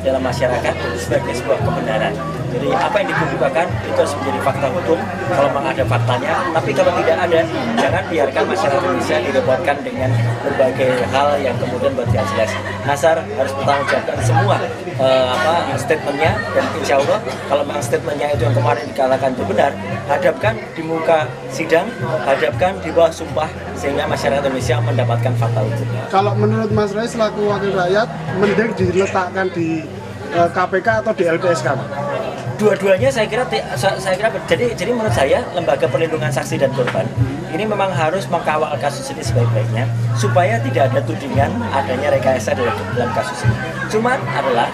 dalam masyarakat sebagai sebuah kebenaran. Jadi apa yang dikemukakan itu harus menjadi fakta hukum kalau memang ada faktanya. Tapi kalau tidak ada, jangan biarkan masyarakat Indonesia direpotkan dengan berbagai hal yang kemudian buat tidak jelas. Nasar harus bertanggungjawabkan semua statementnya, dan insya Allah kalau memang statementnya itu yang kemarin dikatakan itu benar, hadapkan di muka sidang, hadapkan di bawah sumpah sehingga masyarakat Indonesia mendapatkan fakta hukum. Kalau menurut Mas Ray selaku wakil rakyat, mending diletakkan di KPK atau di LPSK? Dua-duanya saya kira jadi menurut saya lembaga perlindungan saksi dan korban ini memang harus mengkawal kasus ini sebaik-baiknya supaya tidak ada tudingan adanya rekayasa dalam kasus ini. Cuman adalah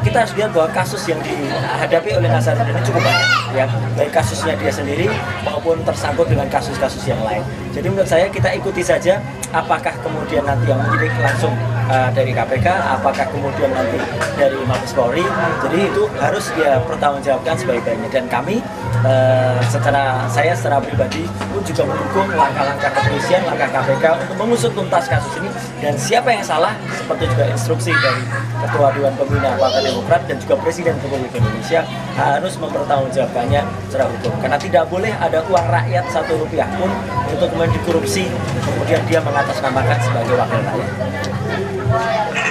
kita harus lihat bahwa kasus yang dihadapi oleh Nasaruddin ini cukup banyak, ya, baik kasusnya dia sendiri maupun tersangkut dengan kasus-kasus yang lain. Jadi menurut saya kita ikuti saja apakah kemudian nanti yang menyidik langsung dari KPK, apakah kemudian nanti dari Mabes Polri. Jadi itu harus dia pertanggungjawabkan sebaik-baiknya, dan kami secara pribadi pun juga mendukung langkah-langkah kepolisian, langkah KPK untuk mengusut tuntas kasus ini, dan siapa yang salah seperti juga instruksi dari Ketua Dewan Pembina Partai Demokrat dan juga Presiden Republik Indonesia harus mempertanggungjawabkannya secara hukum, karena tidak boleh ada uang rakyat Rp1 pun untuk kemudian dikorupsi kemudian dia mengatasnamakan sebagai wakil rakyat.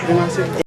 Terima kasih.